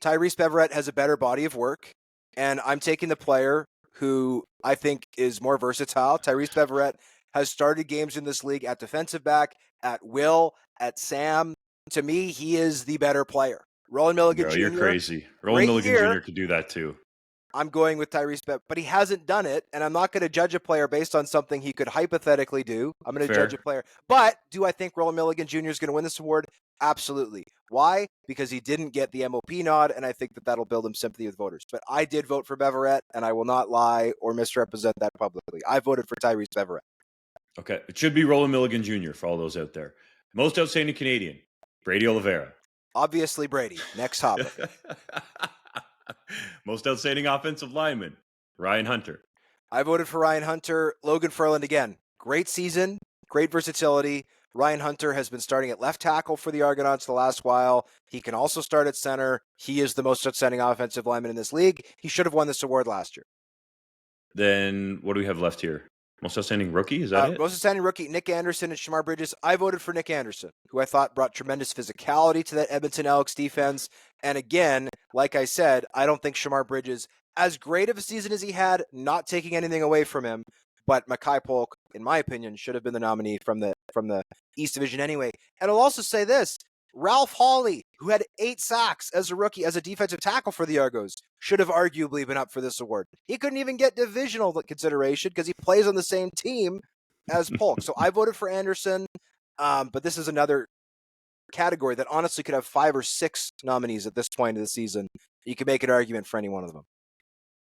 Tyrese Beverett has a better body of work, and I'm taking the player who I think is more versatile. Tyrese Beverett has started games in this league at defensive back, at will, at Sam. To me, he is the better player. Roland Milligan Jr. You're crazy. Roland Milligan Jr. could do that too. I'm going with Tyrese Beverett, but he hasn't done it, and I'm not going to judge a player based on something he could hypothetically do. I'm going to judge a player. But do I think Roland Milligan Jr. is going to win this award? Absolutely. Why? Because he didn't get the MOP nod, and I think that that'll build him sympathy with voters. But I did vote for Beverett, and I will not lie or misrepresent that publicly. I voted for Tyrese Beverett. Okay. It should be Roland Milligan Jr. for all those out there. Most outstanding Canadian, Brady Oliveira. Obviously Brady. Next topic. Most outstanding offensive lineman, Ryan Hunter. I voted for Ryan Hunter. Logan Ferland again. Great season, great versatility. Ryan Hunter has been starting at left tackle for the Argonauts the last while. He can also start at center. He is the most outstanding offensive lineman in this league. He should have won this award last year. Then what do we have left here? Most outstanding rookie? Is that it? Most outstanding rookie, Nick Anderson and Shamar Bridges. I voted for Nick Anderson, who I thought brought tremendous physicality to that Edmonton Elks defense. And again, like I said, I don't think Shamar Bridges, as great of a season as he had, not taking anything away from him, but Mackay Polk, in my opinion, should have been the nominee from the East Division anyway. And I'll also say this, Ralph Hawley, who had 8 sacks as a rookie, as a defensive tackle for the Argos, should have arguably been up for this award. He couldn't even get divisional consideration because he plays on the same team as Polk. So I voted for Anderson, but this is another category that honestly could have 5 or 6 nominees at this point of the season. You could make an argument for any one of them.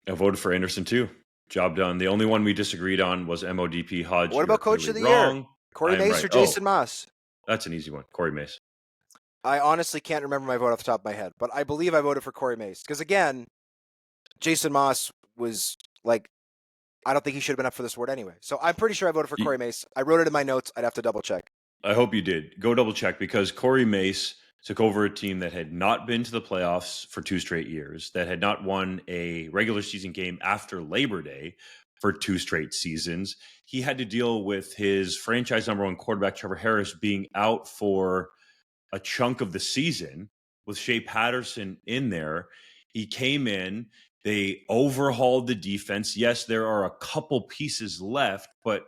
I voted for Anderson too. Job done. The only one we disagreed on was MODP Hodge. What about Coach of the Year? Corey Mace or Jason Moss? That's an easy one. Corey Mace. I honestly can't remember my vote off the top of my head, but I believe I voted for Corey Mace. Because again, Jason Moss was like, I don't think he should have been up for this award anyway. So I'm pretty sure I voted for Corey Mace. I wrote it in my notes. I'd have to double check. I hope you did. Go double check, because Corey Mace took over a team that had not been to the playoffs for 2 straight years, that had not won a regular season game after Labor Day for 2 straight seasons. He had to deal with his franchise number 1 quarterback, Trevor Harris, being out for a chunk of the season with Shea Patterson in there. He came in, they overhauled the defense. Yes, there are a couple pieces left, but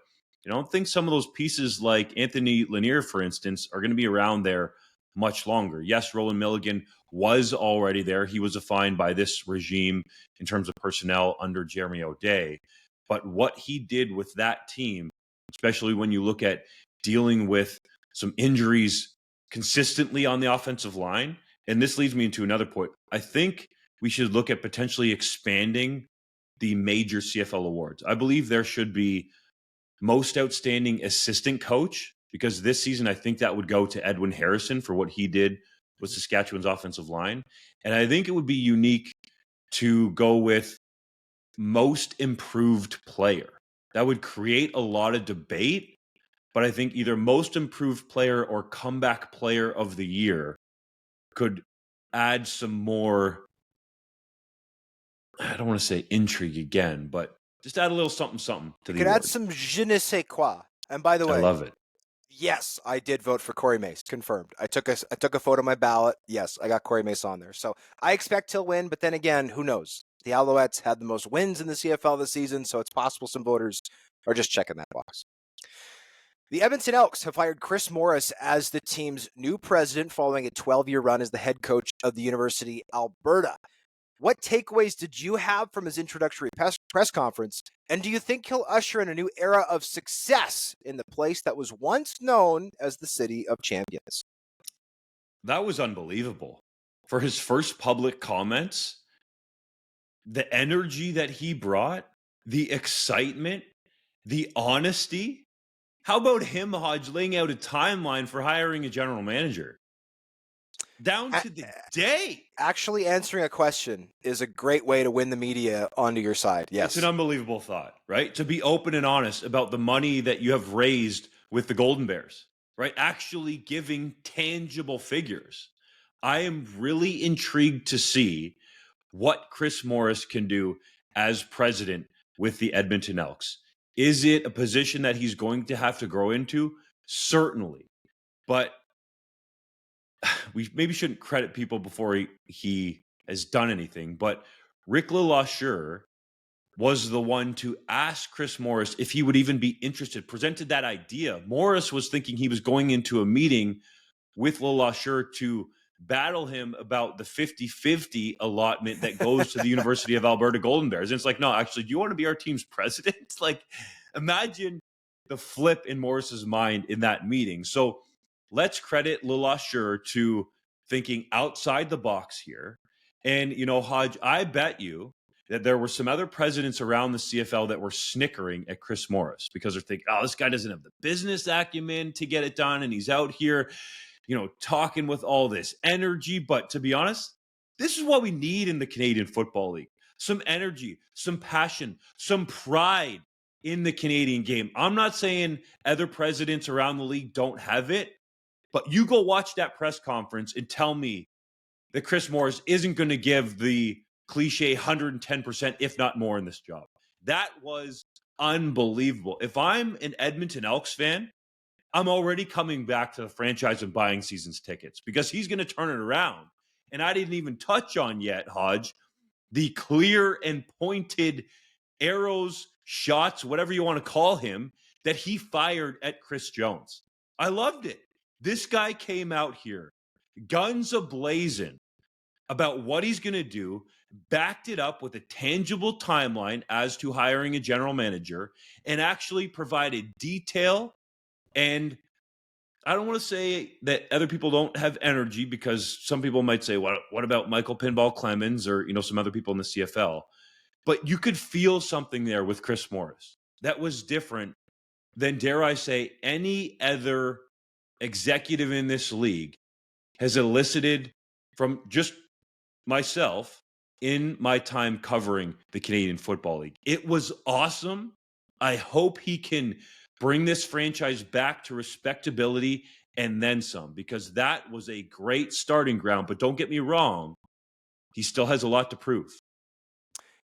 I don't think some of those pieces like Anthony Lanier, for instance, are going to be around there much longer. Yes, Roland Milligan was already there. He was assigned by this regime in terms of personnel under Jeremy O'Day. But what he did with that team, especially when you look at dealing with some injuries consistently on the offensive line, and this leads me into another point. I think we should look at potentially expanding the major CFL awards. I believe there should be most outstanding assistant coach, because this season I think that would go to Edwin Harrison for what he did with Saskatchewan's offensive line. And I think it would be unique to go with most improved player. That would create a lot of debate, but I think either most improved player or comeback player of the year could add some more, I don't want to say intrigue again, but just add a little something to the Could award. add some je ne sais quoi. And by the way, I love it. Yes, I did vote for Corey Mace. Confirmed. I took a photo of my ballot. Yes, I got Corey Mace on there. So I expect he'll win, but then again, who knows? The Alouettes had the most wins in the CFL this season, so it's possible some voters are just checking that box. The Edmonton Elks have hired Chris Morris as the team's new president following a 12-year run as the head coach of the University of Alberta. What takeaways did you have from his introductory press conference? And do you think he'll usher in a new era of success in the place that was once known as the City of Champions? That was unbelievable. For his first public comments, the energy that he brought, the excitement, the honesty. How about him, Hodge, laying out a timeline for hiring a general manager? Down to the day. Actually answering a question is a great way to win the media onto your side. Yes. It's an unbelievable thought, right? To be open and honest about the money that you have raised with the Golden Bears, right? Actually giving tangible figures. I am really intrigued to see what Chris Morris can do as president with the Edmonton Elks. Is it a position that he's going to have to grow into? Certainly. But we maybe shouldn't credit people before he has done anything. But Rick LeLacheur was the one to ask Chris Morris if he would even be interested, presented that idea. Morris was thinking he was going into a meeting with LeLacheur to battle him about the 50-50 allotment that goes to the University of Alberta Golden Bears. And it's like, no, actually, do you want to be our team's president? Like, imagine the flip in Morris's mind in that meeting. So let's credit LeLacheur to thinking outside the box here. And, you know, Hodge, I bet you that there were some other presidents around the CFL that were snickering at Chris Morris because they're thinking, oh, this guy doesn't have the business acumen to get it done. And he's out here, you know, talking with all this energy. But to be honest, this is what we need in the Canadian Football League. Some energy, some passion, some pride in the Canadian game. I'm not saying other presidents around the league don't have it, but you go watch that press conference and tell me that Chris Morris isn't going to give the cliche 110%, if not more, in this job. That was unbelievable. If I'm an Edmonton Elks fan, I'm already coming back to the franchise and buying season's tickets because he's going to turn it around. And I didn't even touch on yet, Hodge, the clear and pointed arrows, shots, whatever you want to call him, that he fired at Chris Jones. I loved it. This guy came out here, guns a-blazing, about what he's going to do, backed it up with a tangible timeline as to hiring a general manager, and actually provided detail. And I don't want to say that other people don't have energy, because some people might say, what about Michael Pinball Clemens or, you know, some other people in the CFL? But you could feel something there with Chris Morris that was different than, dare I say, any other executive in this league has elicited from just myself in my time covering the Canadian Football League. It was awesome. I hope he can bring this franchise back to respectability and then some, because that was a great starting ground. But don't get me wrong, he still has a lot to prove.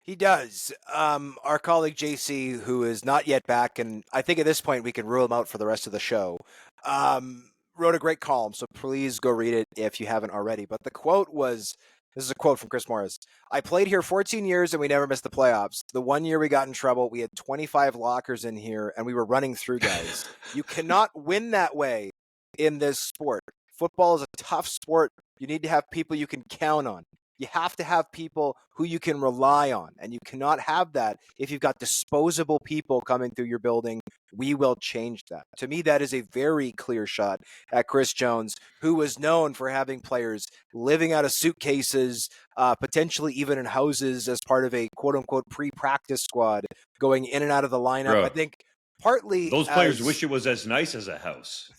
He does. Our colleague JC, who is not yet back, and I think at this point we can rule him out for the rest of the show, wrote a great column, so please go read it if you haven't already. But the quote was, this is a quote from Chris Morris. I played here 14 years and we never missed the playoffs. The one year we got in trouble, we had 25 lockers in here and we were running through guys. You cannot win that way in this sport. Football is a tough sport. You need to have people you can count on. You have to have people who you can rely on, and you cannot have that if you've got disposable people coming through your building. We will change that. To me, that is a very clear shot at Chris Jones, who was known for having players living out of suitcases, potentially even in houses as part of a quote-unquote pre-practice squad, going in and out of the lineup. Bro, I think partly those players wish it was as nice as a house.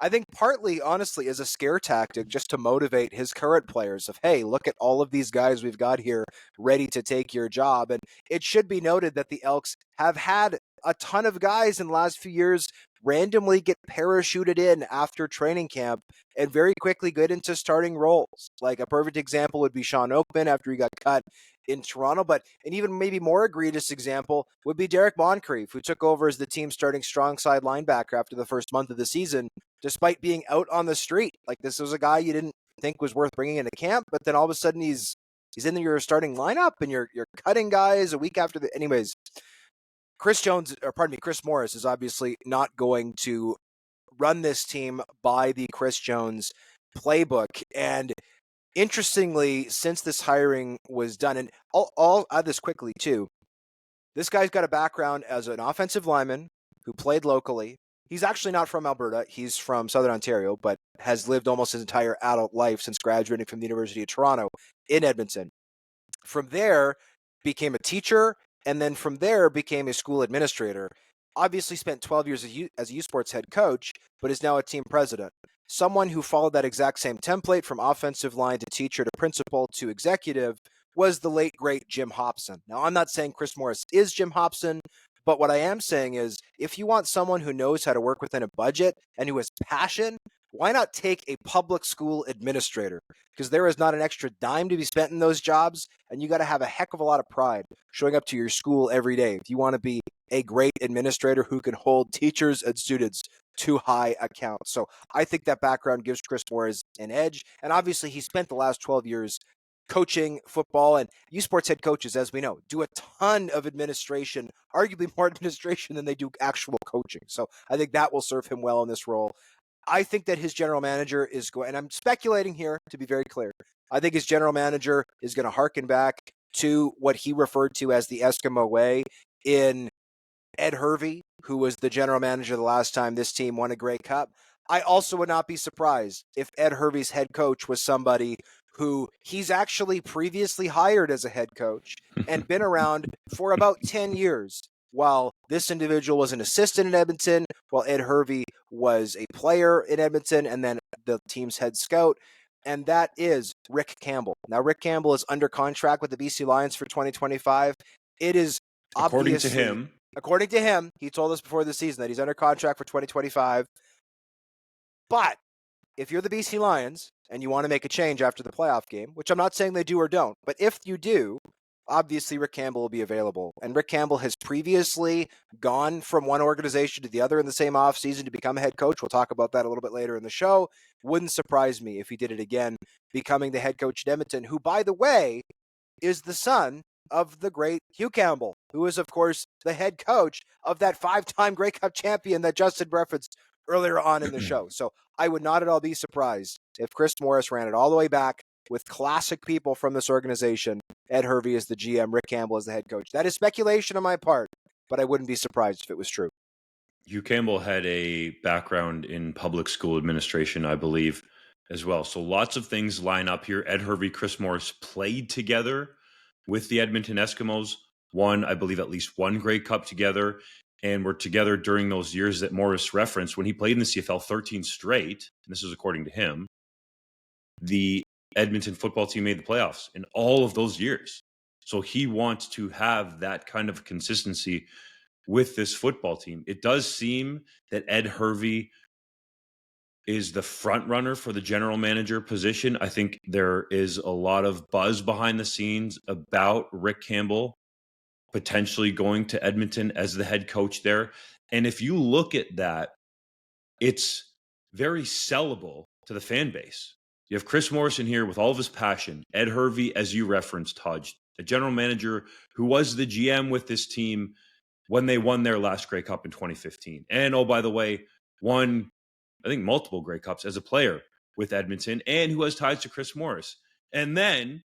I think partly, honestly, is a scare tactic just to motivate his current players of, hey, look at all of these guys we've got here ready to take your job. And it should be noted that the Elks have had a ton of guys in the last few years randomly get parachuted in after training camp and very quickly get into starting roles. Like a perfect example would be Sean Oakman after he got cut in Toronto, but an even maybe more egregious example would be Derek Moncrief, who took over as the team's starting strong side linebacker after the first month of the season, despite being out on the street. Like, this was a guy you didn't think was worth bringing into camp, but then all of a sudden he's in your starting lineup and you're cutting guys a week after the. Anyways, Chris Morris is obviously not going to run this team by the Chris Jones playbook. And interestingly, since this hiring was done, and I'll add this quickly too, this guy's got a background as an offensive lineman who played locally. He's actually not from Alberta. He's from Southern Ontario, but has lived almost his entire adult life since graduating from the University of Toronto in Edmonton. From there, became a teacher, and then from there became a school administrator. Obviously spent 12 years as a U Sports head coach, but is now a team president. Someone who followed that exact same template from offensive line to teacher to principal to executive was the late, great Jim Hopson. Now, I'm not saying Chris Morris is Jim Hopson, but what I am saying is if you want someone who knows how to work within a budget and who has passion, why not take a public school administrator? Because there is not an extra dime to be spent in those jobs, and you got to have a heck of a lot of pride showing up to your school every day if you want to be a great administrator who can hold teachers and students to high account. So I think that background gives Chris Morris an edge, and obviously he spent the last 12 years coaching football, and U Sports head coaches, as we know, do a ton of administration, arguably more administration than they do actual coaching. So I think that will serve him well in this role. I think that his general manager is going, and I'm speculating here to be very clear, I think his general manager is going to harken back to what he referred to as the Eskimo way in Ed Hervey, who was the general manager the last time this team won a Grey Cup. I also would not be surprised if Ed Hervey's head coach was somebody who he's actually previously hired as a head coach and been around for about 10 years. While this individual was an assistant in Edmonton, while Ed Hervey was a player in Edmonton and then the team's head scout, and that is Rick Campbell. Now, Rick Campbell is under contract with the BC Lions for 2025. It is According to him, he told us before the season that he's under contract for 2025. But if you're the BC Lions and you want to make a change after the playoff game, which I'm not saying they do or don't, but if you do, obviously Rick Campbell will be available. And Rick Campbell has previously gone from one organization to the other in the same offseason to become a head coach. We'll talk about that a little bit later in the show. Wouldn't surprise me if he did it again, becoming the head coach at Edmonton, who, by the way, is the son of the great Hugh Campbell, who is, of course, the head coach of that 5-time Grey Cup champion that Justin referenced earlier on in the show. So I would not at all be surprised if Chris Morris ran it all the way back with classic people from this organization. Ed Hervey is the GM, Rick Campbell is the head coach. That is speculation on my part, but I wouldn't be surprised if it was true. Hugh Campbell had a background in public school administration, I believe, as well. So lots of things line up here. Ed Hervey, Chris Morris played together with the Edmonton Eskimos, won, I believe, at least one Grey Cup together, and were together during those years that Morris referenced when he played in the CFL 13 straight, and this is according to him. The Edmonton football team made the playoffs in all of those years. So he wants to have that kind of consistency with this football team. It does seem that Ed Hervey is the front runner for the general manager position. I think there is a lot of buzz behind the scenes about Rick Campbell potentially going to Edmonton as the head coach there. And if you look at that, it's very sellable to the fan base. You have Chris Morrison here with all of his passion. Ed Hervey, as you referenced, Hodge, a general manager who was the GM with this team when they won their last Grey Cup in 2015. And, oh, by the way, won, I think, multiple Grey Cups as a player with Edmonton, and who has ties to Chris Morris. And then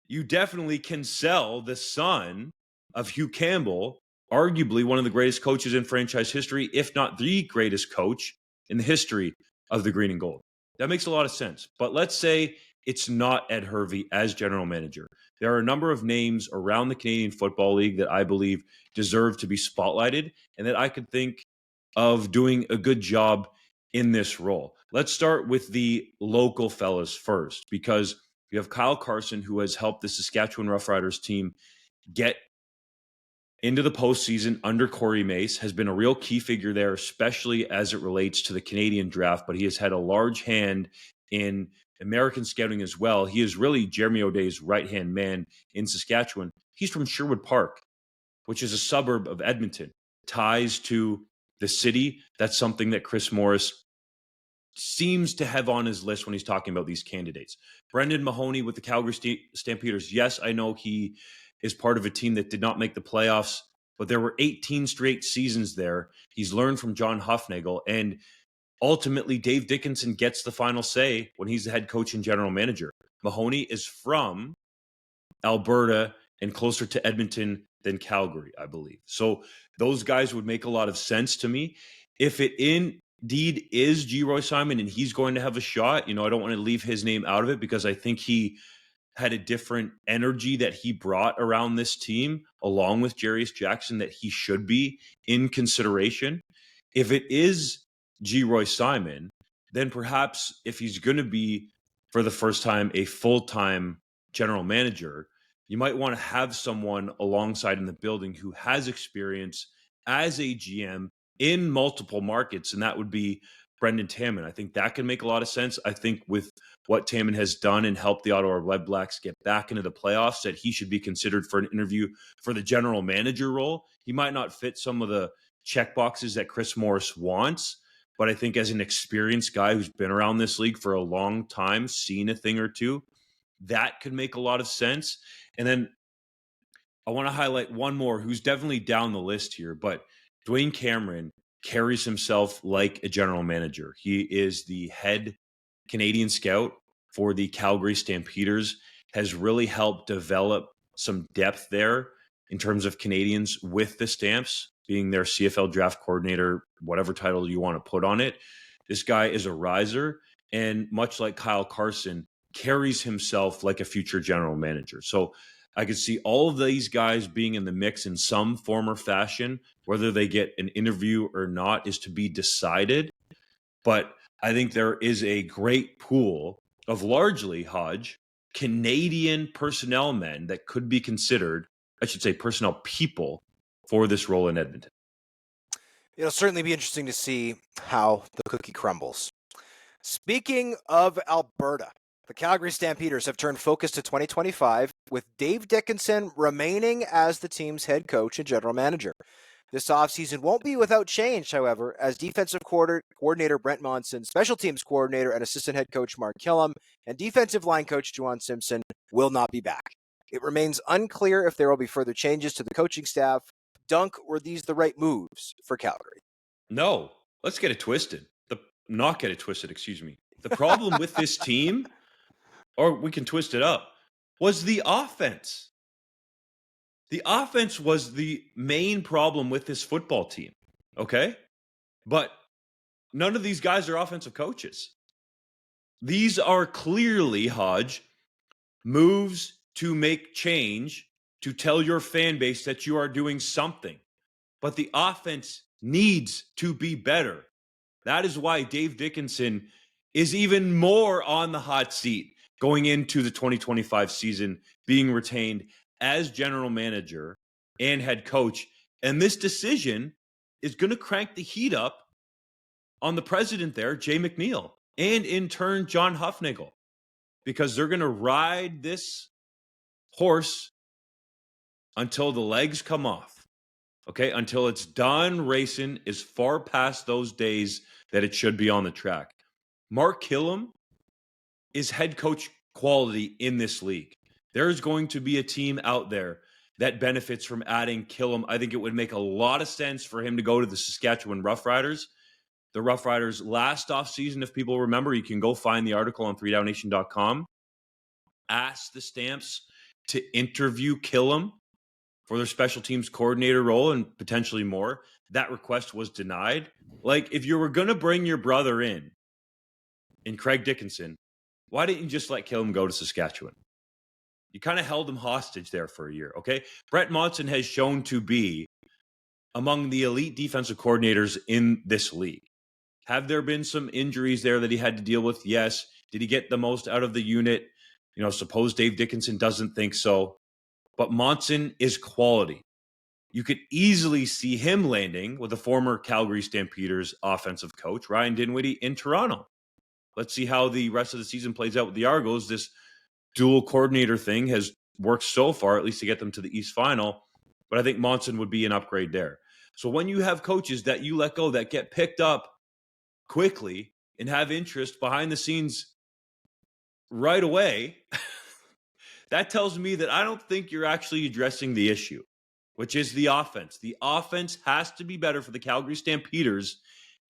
you definitely can sell the son of Hugh Campbell, arguably one of the greatest coaches in franchise history, if not the greatest coach in the history of the green and gold. That makes a lot of sense. But let's say it's not Ed Hervey as general manager. There are a number of names around the Canadian Football League that I believe deserve to be spotlighted and that I could think of doing a good job in this role. Let's start with the local fellas first, because you have Kyle Carson, who has helped the Saskatchewan Roughriders team get into the postseason under Corey Mace, has been a real key figure there, especially as it relates to the Canadian draft, but he has had a large hand in American scouting as well. He is really Jeremy O'Day's right-hand man in Saskatchewan. He's from Sherwood Park, which is a suburb of Edmonton. Ties to the city. That's something that Chris Morris seems to have on his list when he's talking about these candidates. Brendan Mahoney with the Calgary Stampeders. Yes, I know he is part of a team that did not make the playoffs, but there were 18 straight seasons there. He's learned from John Hufnagel, and ultimately Dave Dickinson gets the final say when he's the head coach and general manager. Mahoney is from Alberta and closer to Edmonton than Calgary, I believe. So those guys would make a lot of sense to me. If it indeed is G. Roy Simon and he's going to have a shot, I don't want to leave his name out of it because I think he had a different energy that he brought around this team, along with Jarius Jackson, that he should be in consideration. If it is G. Roy Simon, then perhaps if he's going to be, for the first time, a full-time general manager, you might want to have someone alongside in the building who has experience as a GM in multiple markets, and that would be Brendan Taman. I think that can make a lot of sense. I think with what Taman has done and helped the Ottawa Redblacks get back into the playoffs, that he should be considered for an interview for the general manager role. He might not fit some of the check boxes that Chris Morris wants, but I think as an experienced guy who's been around this league for a long time, seen a thing or two, that could make a lot of sense. And then I want to highlight one more who's definitely down the list here, but Dwayne Cameron carries himself like a general manager. He is the head Canadian scout for the Calgary Stampeders, has really helped develop some depth there in terms of Canadians with the Stamps, being their CFL draft coordinator, whatever title you want to put on it. This guy is a riser, and much like Kyle Carson, carries himself like a future general manager. So I could see all of these guys being in the mix in some form or fashion. Whether they get an interview or not is to be decided. But I think there is a great pool of largely, Hodge, Canadian personnel men that could be considered, I should say personnel people, for this role in Edmonton. It'll certainly be interesting to see how the cookie crumbles. Speaking of Alberta, the Calgary Stampeders have turned focus to 2025 with Dave Dickinson remaining as the team's head coach and general manager. This offseason won't be without change, however, as defensive coordinator Brent Monson, special teams coordinator and assistant head coach Mark Killam, and defensive line coach Juwan Simpson will not be back. It remains unclear if there will be further changes to the coaching staff. Dunk, were these the right moves for Calgary? No, let's get it twisted. Not get it twisted, excuse me. The problem with this team, or we can twist it up, was the offense. The offense was the main problem with this football team, okay? But none of these guys are offensive coaches. These are clearly, Hodge, moves to make change, to tell your fan base that you are doing something. But the offense needs to be better. That is why Dave Dickinson is even more on the hot seat going into the 2025 season, being retained as general manager and head coach. And this decision is going to crank the heat up on the president there, Jay McNeil, and in turn, John Hufnagel, because they're going to ride this horse until the legs come off, okay? Until it's done racing, is far past those days that it should be on the track. Mark Killam is head coach quality in this league. There's going to be a team out there that benefits from adding Killam. I think it would make a lot of sense for him to go to the Saskatchewan Roughriders. The Roughriders last offseason, if people remember, you can go find the article on 3DownNation.com, asked the Stamps to interview Killam for their special teams coordinator role and potentially more. That request was denied. Like, if you were going to bring your brother in Craig Dickinson, why didn't you just let Killam go to Saskatchewan? You kind of held him hostage there for a year, okay? Brett Monson has shown to be among the elite defensive coordinators in this league. Have there been some injuries there that he had to deal with? Yes. Did he get the most out of the unit? Suppose Dave Dickinson doesn't think so. But Monson is quality. You could easily see him landing with a former Calgary Stampeders offensive coach, Ryan Dinwiddie, in Toronto. Let's see how the rest of the season plays out with the Argos. This dual coordinator thing has worked so far, at least to get them to the East Final. But I think Monson would be an upgrade there. So when you have coaches that you let go that get picked up quickly and have interest behind the scenes right away, that tells me that I don't think you're actually addressing the issue, which is the offense. The offense has to be better for the Calgary Stampeders,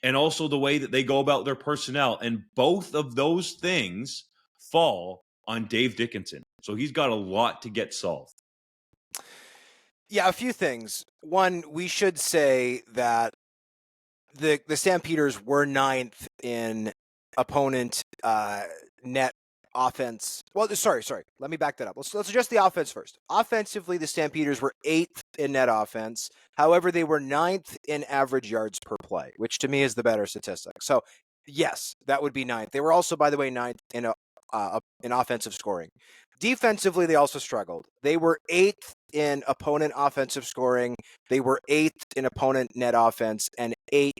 and also the way that they go about their personnel. And both of those things fall on Dave Dickinson. So he's got a lot to get solved. Yeah, a few things. One, we should say that the Stampeders were 9th in opponent net offense. Well, sorry. Let me back that up. Let's address the offense first. Offensively, the Stampeders were 8th in net offense. However, they were 9th in average yards per play, which to me is the better statistic. So, yes, that would be 9th. They were also, by the way, 9th in offensive scoring. Defensively, they also struggled. They were 8th in opponent offensive scoring. They were 8th in opponent net offense and 8th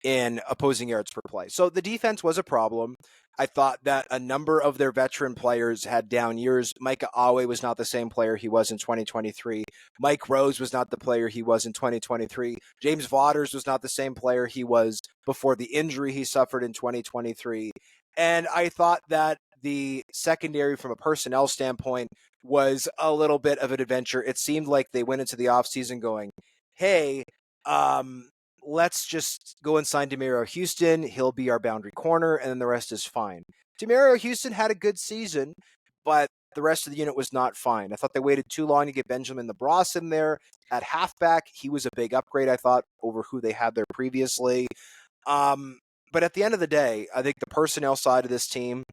in opposing yards per play. So the defense was a problem. I thought that a number of their veteran players had down years. Micah Awe was not the same player he was in 2023. Mike Rose was not the player he was in 2023. James Vaughters was not the same player he was before the injury he suffered in 2023. And I thought that the secondary from a personnel standpoint was a little bit of an adventure. It seemed like they went into the offseason going, hey, let's just go and sign Demerio Houston. He'll be our boundary corner, and then the rest is fine. Demerio Houston had a good season, but the rest of the unit was not fine. I thought they waited too long to get Benjamin LeBras in there at halfback. He was a big upgrade, I thought, over who they had there previously. But at the end of the day, I think the personnel side of this team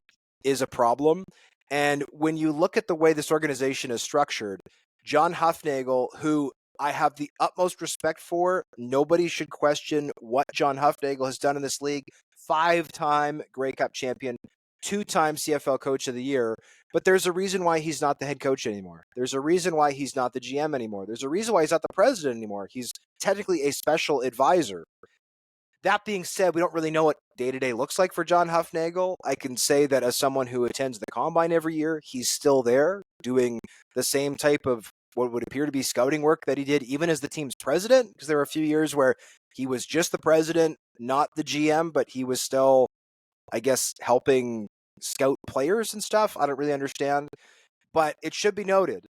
is a problem. And when you look at the way this organization is structured, John Hufnagel, who I have the utmost respect for, nobody should question what John Hufnagel has done in this league. 5-time Grey Cup champion, 2-time CFL Coach of the Year. But there's a reason why he's not the head coach anymore. There's a reason why he's not the GM anymore. There's a reason why he's not the president anymore. He's technically a special advisor. That being said, we don't really know what day-to-day looks like for John Hufnagel. I can say that as someone who attends the Combine every year, he's still there doing the same type of what would appear to be scouting work that he did even as the team's president, because there were a few years where he was just the president, not the GM, but he was still, I guess, helping scout players and stuff. I don't really understand. But it should be noted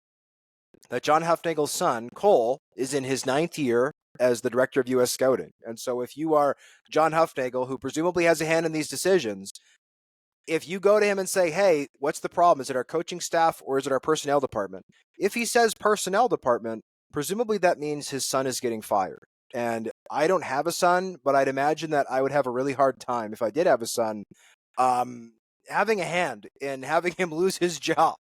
that John Hufnagel's son, Cole, is in his 9th year as the director of U.S. Scouting. And so if you are John Hufnagel, who presumably has a hand in these decisions, if you go to him and say, hey, what's the problem? Is it our coaching staff or is it our personnel department? If he says personnel department, presumably that means his son is getting fired. And I don't have a son, but I'd imagine that I would have a really hard time if I did have a son, having a hand in having him lose his job,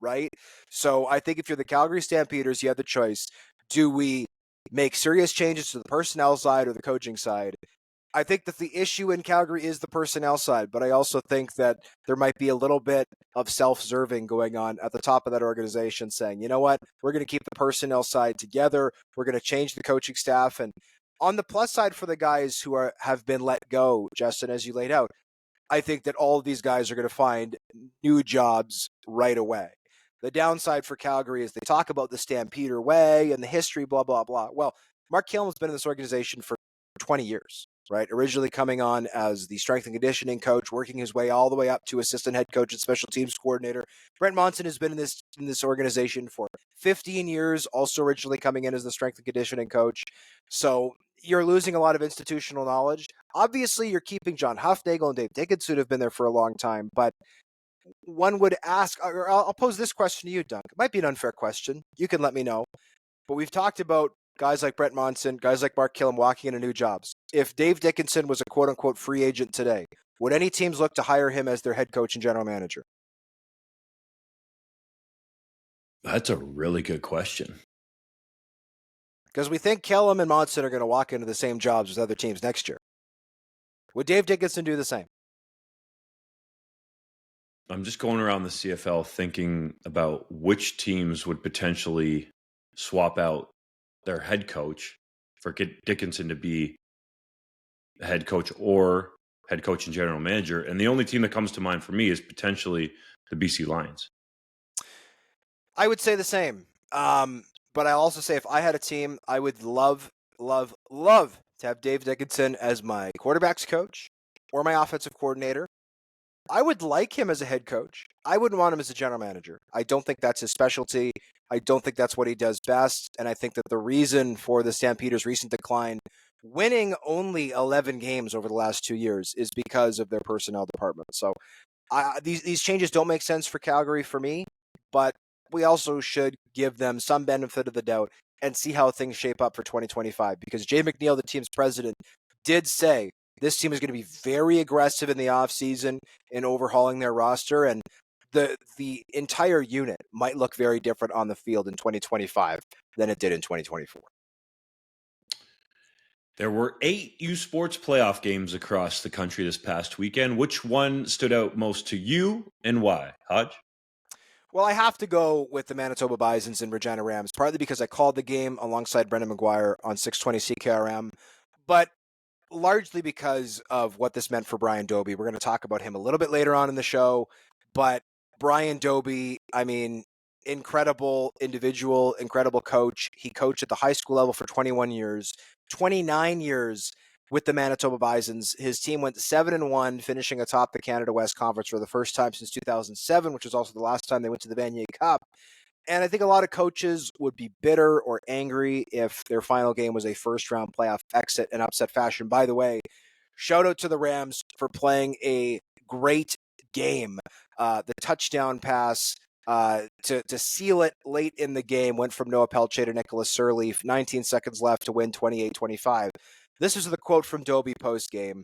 right? So I think if you're the Calgary Stampeders, you have the choice. Do we make serious changes to the personnel side or the coaching side? I think that the issue in Calgary is the personnel side, but I also think that there might be a little bit of self-serving going on at the top of that organization saying, you know what, we're going to keep the personnel side together. We're going to change the coaching staff. And on the plus side for the guys who have been let go, Justin, as you laid out, I think that all of these guys are going to find new jobs right away. The downside for Calgary is they talk about the Stampeder way and the history, blah, blah, blah. Well, Mark Killam's been in this organization for 20 years. right? Originally coming on as the strength and conditioning coach, working his way all the way up to assistant head coach and special teams coordinator. Brent Monson has been in this organization for 15 years, also originally coming in as the strength and conditioning coach. So you're losing a lot of institutional knowledge. Obviously, you're keeping John Huffnagel and Dave Dickinson, who have been there for a long time, but one would ask, or I'll pose this question to you, Doug. It might be an unfair question. You can let me know. But we've talked about guys like Brent Monson, guys like Mark Killam walking into new jobs. If Dave Dickinson was a quote-unquote free agent today, would any teams look to hire him as their head coach and general manager? That's a really good question. Because we think Killam and Monson are going to walk into the same jobs as other teams next year. Would Dave Dickinson do the same? I'm just going around the CFL thinking about which teams would potentially swap out their head coach for Dickinson to be a head coach or head coach and general manager. And the only team that comes to mind for me is potentially the BC Lions. I would say the same. But I also say if I had a team, I would love to have Dave Dickinson as my quarterback's coach or my offensive coordinator. I would like him as a head coach. I wouldn't want him as a general manager. I don't think that's his specialty. I don't think that's what he does best. And I think that the reason for the Stampeders' recent decline, winning only 11 games over the last 2 years, is because of their personnel department. So these changes don't make sense for Calgary for me, but we also should give them some benefit of the doubt and see how things shape up for 2025. Because Jay McNeil, the team's president, did say this team is going to be very aggressive in the offseason in overhauling their roster, and the entire unit might look very different on the field in 2025 than it did in 2024. There were 8 U Sports playoff games across the country this past weekend. Which one stood out most to you and why, Hodge? Well, I have to go with the Manitoba Bisons and Regina Rams, partly because I called the game alongside Brendan McGuire on 620 CKRM, but largely because of what this meant for Brian Dobie. We're going to talk about him a little bit later on in the show, but Brian Dobie, I mean, incredible individual, incredible coach. He coached at the high school level for 21 years, 29 years with the Manitoba Bisons. His team went 7-1, finishing atop the Canada West Conference for the first time since 2007, which was also the last time they went to the Vanier Cup. And I think a lot of coaches would be bitter or angry if their final game was a first-round playoff exit in upset fashion. By the way, shout out to the Rams for playing a great game. The touchdown pass to seal it late in the game went from Noah Pelche to Nicholas Sirleaf. 19 seconds left to win 28-25. This is the quote from Dobie post-game.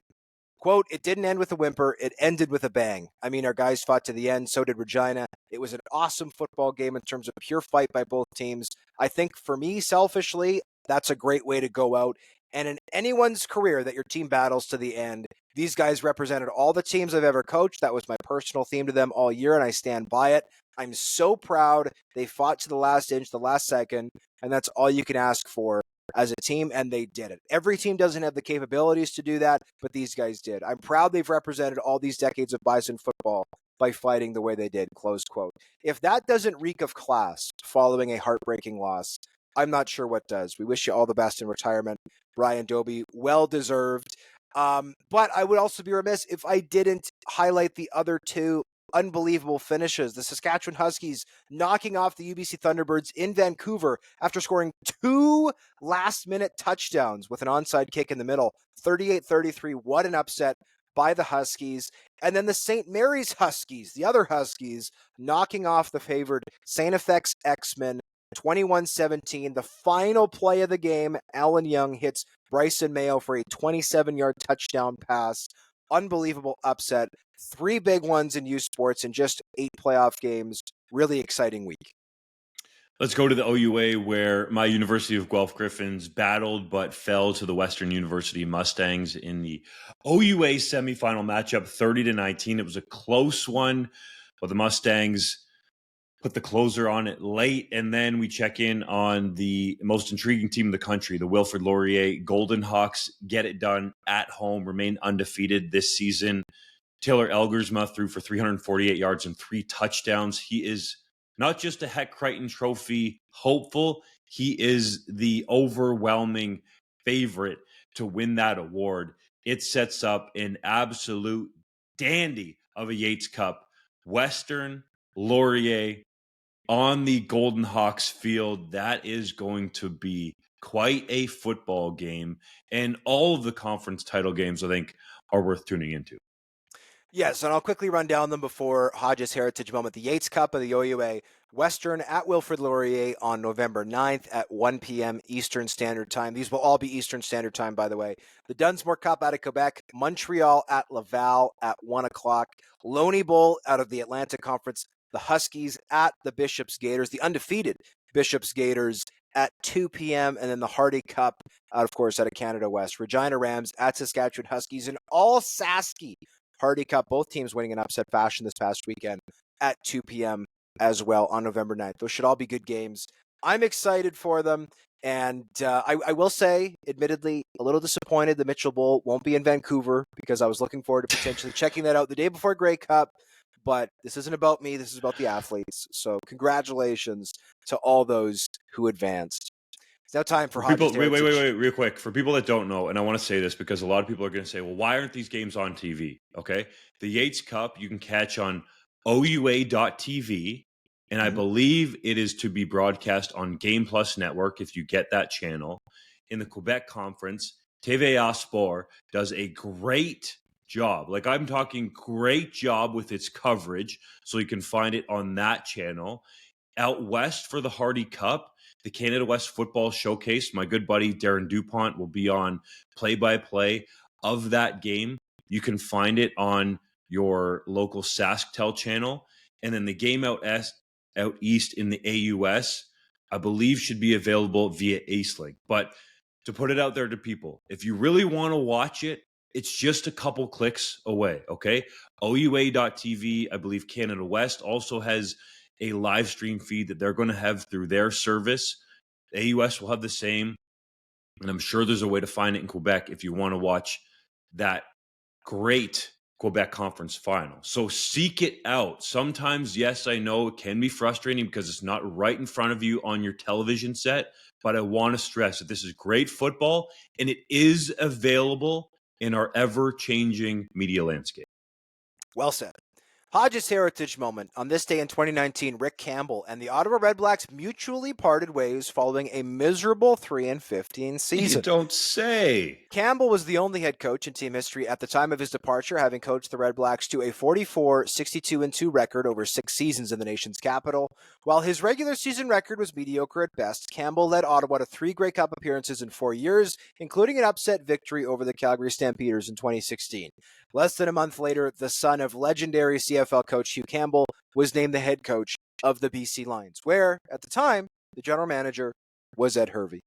Quote, "It didn't end with a whimper. It ended with a bang. I mean, our guys fought to the end. So did Regina. It was an awesome football game in terms of pure fight by both teams. I think for me, selfishly, that's a great way to go out. And in anyone's career that your team battles to the end, these guys represented all the teams I've ever coached. That was my personal theme to them all year, and I stand by it. I'm so proud. They fought to the last inch, the last second, and that's all you can ask for as a team, and they did it. Every team doesn't have the capabilities to do that, but these guys did. I'm proud they've represented all these decades of Bison football by fighting the way they did," close quote. If that doesn't reek of class following a heartbreaking loss, I'm not sure what does. We wish you all the best in retirement, Brian Dobie. Well-deserved. But I would also be remiss if I didn't highlight the other two unbelievable finishes. The Saskatchewan Huskies knocking off the UBC Thunderbirds in Vancouver after scoring 2 last-minute touchdowns with an onside kick in the middle. 38-33, what an upset by the Huskies. And then the St. Mary's Huskies, the other Huskies, knocking off the favored St. FX X-Men 21-17. The final play of the game, Alan Young hits Bryson Mayo for a 27-yard touchdown pass. Unbelievable upset. 3 big ones in U Sports in just 8 playoff games. Really exciting week. Let's go to the OUA, where my University of Guelph Griffins battled but fell to the Western University Mustangs in the OUA semifinal matchup, 30-19. It was a close one, but the Mustangs put the closer on it late. And then we check in on the most intriguing team in the country, the Wilfrid Laurier Golden Hawks. Get it done at home, remain undefeated this season. Taylor Elgersma threw for 348 yards and 3 touchdowns. He is not just a Heck Crichton Trophy hopeful, he is the overwhelming favorite to win that award. it sets up an absolute dandy of a Yates Cup. Western, Laurier on the Golden Hawks field. That is going to be quite a football game. And all of the conference title games, I think, are worth tuning into. Yes, and I'll quickly run down them before Hodge's Heritage Moment. The Yates Cup of the OUA, Western at Wilfrid Laurier on November 9th at 1 p.m. Eastern Standard Time. These will all be Eastern Standard Time, by the way. The Dunsmore Cup out of Quebec, Montreal at Laval at 1 o'clock. Loney Bowl out of the Atlantic Conference, the Huskies at the Bishops Gators, the undefeated Bishops Gators at 2 p.m. And then the Hardy Cup out, of course, out of Canada West. Regina Rams at Saskatchewan Huskies, and all Sasky Hardy Cup, both teams winning in upset fashion this past weekend at 2 p.m. as well on November 9th. Those should all be good games. I'm excited for them. And I will say, admittedly, a little disappointed the Mitchell Bowl won't be in Vancouver, because I was looking forward to potentially checking that out the day before Grey Cup. But this isn't about me. This is about the athletes. So congratulations to all those who advanced. It's now time for people. Hodge's Heritage. Wait, real quick. For people that don't know, and I want to say this because a lot of people are going to say, well, why aren't these games on TV? Okay. The Yates Cup you can catch on OUA.TV, and I believe it is to be broadcast on Game Plus Network if you get that channel. In the Quebec Conference, TVA Sport does a great job. Like, I'm talking great job with its coverage, so you can find it on that channel. Out west for the Hardy Cup, the Canada West Football Showcase, my good buddy Darren DuPont will be on play-by-play of that game. You can find it on your local SaskTel channel. And then the game out east in the AUS, I believe, should be available via Acelink. But to put it out there to people, if you really want to watch it, it's just a couple clicks away, okay? OUA.TV, I believe Canada West also has a live stream feed that they're going to have through their service. The AUS will have the same, and I'm sure there's a way to find it in Quebec if you want to watch that great Quebec Conference final. So seek it out. Sometimes, yes, I know it can be frustrating because it's not right in front of you on your television set, but I want to stress that this is great football, and it is available in our ever-changing media landscape. Well said. Hodge's Heritage Moment. On this day in 2019, Rick Campbell and the Ottawa Redblacks mutually parted ways following a miserable 3-15 season. You don't say. Campbell was the only head coach in team history at the time of his departure, having coached the Redblacks to a 44-62-2 record over 6 seasons in the nation's capital. While his regular season record was mediocre at best, Campbell led Ottawa to 3 Grey Cup appearances in 4 years, including an upset victory over the Calgary Stampeders in 2016. Less than a month later, the son of legendary CFL coach Hugh Campbell was named the head coach of the BC Lions, where, at the time, the general manager was Ed Hervey.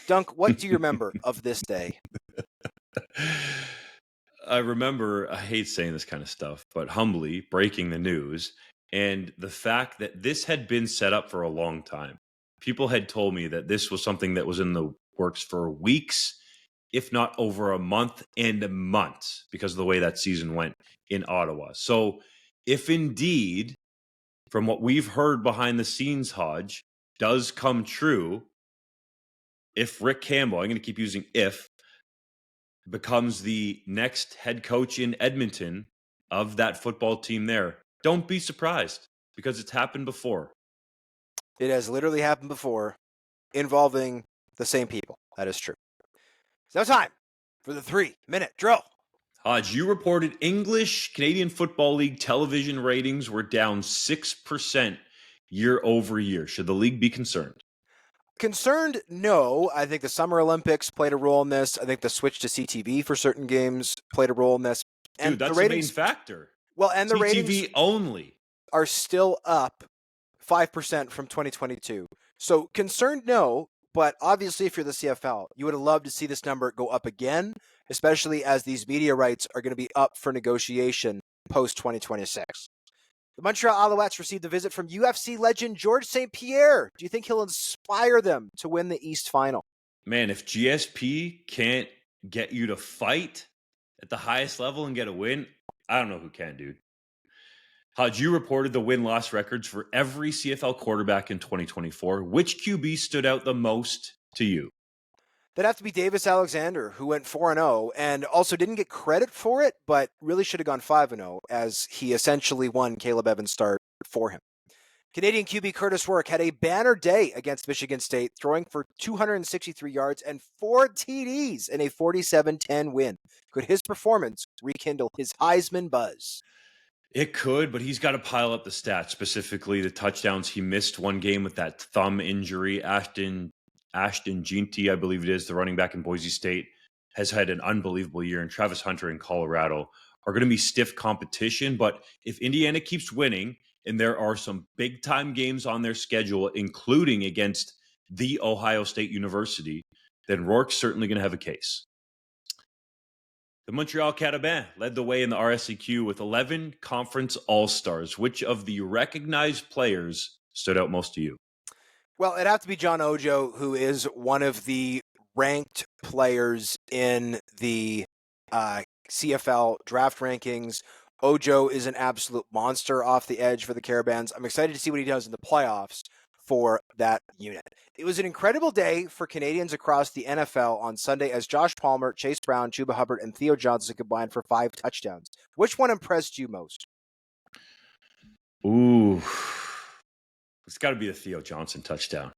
Dunk, what do you remember of this day? I remember, I hate saying this kind of stuff, but humbly breaking the news and the fact that this had been set up for a long time. People had told me that this was something that was in the works for weeks, if not over a month and months, because of the way that season went in Ottawa. So if indeed, from what we've heard behind the scenes, Hodge, does come true, if Rick Campbell, I'm going to keep using if, becomes the next head coach in Edmonton of that football team there, don't be surprised, because it's happened before. It has literally happened before, involving the same people. That is true. It's now time for the 3-minute drill. Hodge, you reported English Canadian Football League television ratings were down 6% year over year. Should the league be concerned? Concerned, no. I think the Summer Olympics played a role in this. I think the switch to CTV for certain games played a role in this. And Dude, that's the ratings, the main factor. Well, and the CTV ratings only are still up 5% from 2022. So concerned, no. But obviously, if you're the CFL, you would have loved to see this number go up again, especially as these media rights are going to be up for negotiation post-2026. The Montreal Alouettes received a visit from UFC legend George St. Pierre. Do you think he'll inspire them to win the East Final? Man, if GSP can't get you to fight at the highest level and get a win, I don't know who can, dude. Hodge, you reported the win-loss records for every CFL quarterback in 2024. Which QB stood out the most to you? That'd have to be Davis Alexander, who went 4-0 and also didn't get credit for it, but really should have gone 5-0 as he essentially won Caleb Evans' start for him. Canadian QB Curtis Rourke had a banner day against Michigan State, throwing for 263 yards and 4 TDs in a 47-10 win. Could his performance rekindle his Heisman buzz? It could, but he's got to pile up the stats, specifically the touchdowns. He missed one game with that thumb injury. Ashton Jeanty, I believe it is, the running back in Boise State, has had an unbelievable year, and Travis Hunter in Colorado are going to be stiff competition. But if Indiana keeps winning, and there are some big-time games on their schedule, including against the Ohio State University, then Rourke's certainly going to have a case. The Montreal Carabins led the way in the RSEQ with 11 conference all-stars. Which of the recognized players stood out most to you? Well, it'd have to be John Ojo, who is one of the ranked players in the CFL draft rankings. Ojo is an absolute monster off the edge for the Carabins. I'm excited to see what he does in the playoffs for that unit. It was an incredible day for Canadians across the NFL on Sunday as Josh Palmer, Chase Brown, Chuba Hubbard, and Theo Johnson combined for 5 touchdowns. Which one impressed you most? Ooh, it's got to be the Theo Johnson touchdown.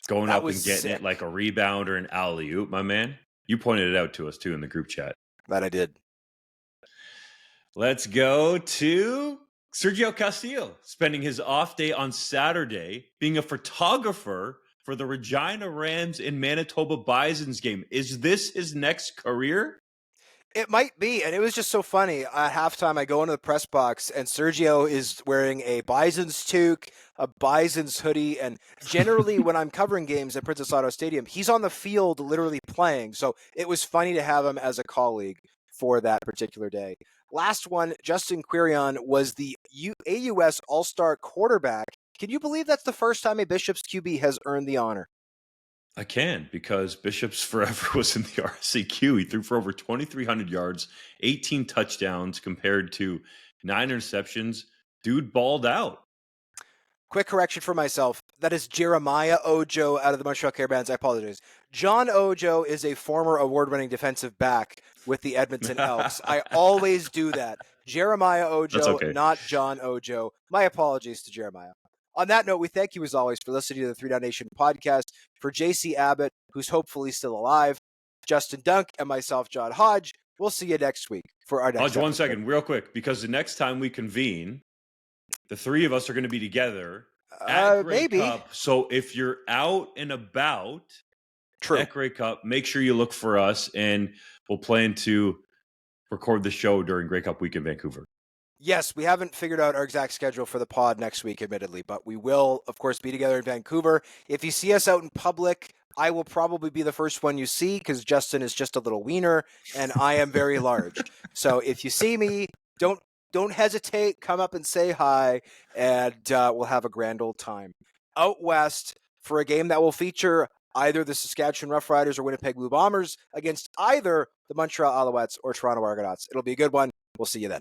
Going up and getting sick. it like a rebound or an alley-oop, my man. You pointed it out to us, too, in the group chat. That I did. Let's go to Sergio Castillo, spending his off day on Saturday being a photographer for the Regina Rams in Manitoba Bisons game. Is this his next career? It might be, and it was just so funny. At halftime, I go into the press box, and Sergio is wearing a Bison's toque, a Bison's hoodie, and generally when I'm covering games at Princess Auto Stadium, he's on the field literally playing. So it was funny to have him as a colleague for that particular day. Last one, Justin Quirion was the AUS All-Star quarterback. Can you believe that's the first time a Bishop's QB has earned the honor? I can, because Bishop's forever was in the RSEQ. He threw for over 2,300 yards, 18 touchdowns compared to 9 interceptions. Dude balled out. Quick correction for myself. That is Jeremiah Ojo out of the Montreal Carabins. I apologize. John Ojo is a former award-winning defensive back with the Edmonton Elks. I always do that. Jeremiah Ojo, okay. Not John Ojo. My apologies to Jeremiah. On that note, we thank you as always for listening to the 3DownNation podcast. For JC Abbott, who's hopefully still alive, Justin Dunk, and myself, John Hodge, we'll see you next week for our next Hodge, episode. 1 second, real quick, because the next time we convene, the 3 of us are going to be together at Grey maybe. Cup. So if you're out and about True. at Grey Cup, make sure you look for us, and we'll plan to record the show during Grey Cup week in Vancouver. Yes, we haven't figured out our exact schedule for the pod next week, admittedly, but we will, of course, be together in Vancouver. If you see us out in public, I will probably be the first one you see because Justin is just a little wiener and I am very large. So if you see me, don't hesitate. Come up and say hi, and we'll have a grand old time. Out west for a game that will feature either the Saskatchewan Roughriders or Winnipeg Blue Bombers against either the Montreal Alouettes or Toronto Argonauts. It'll be a good one. We'll see you then.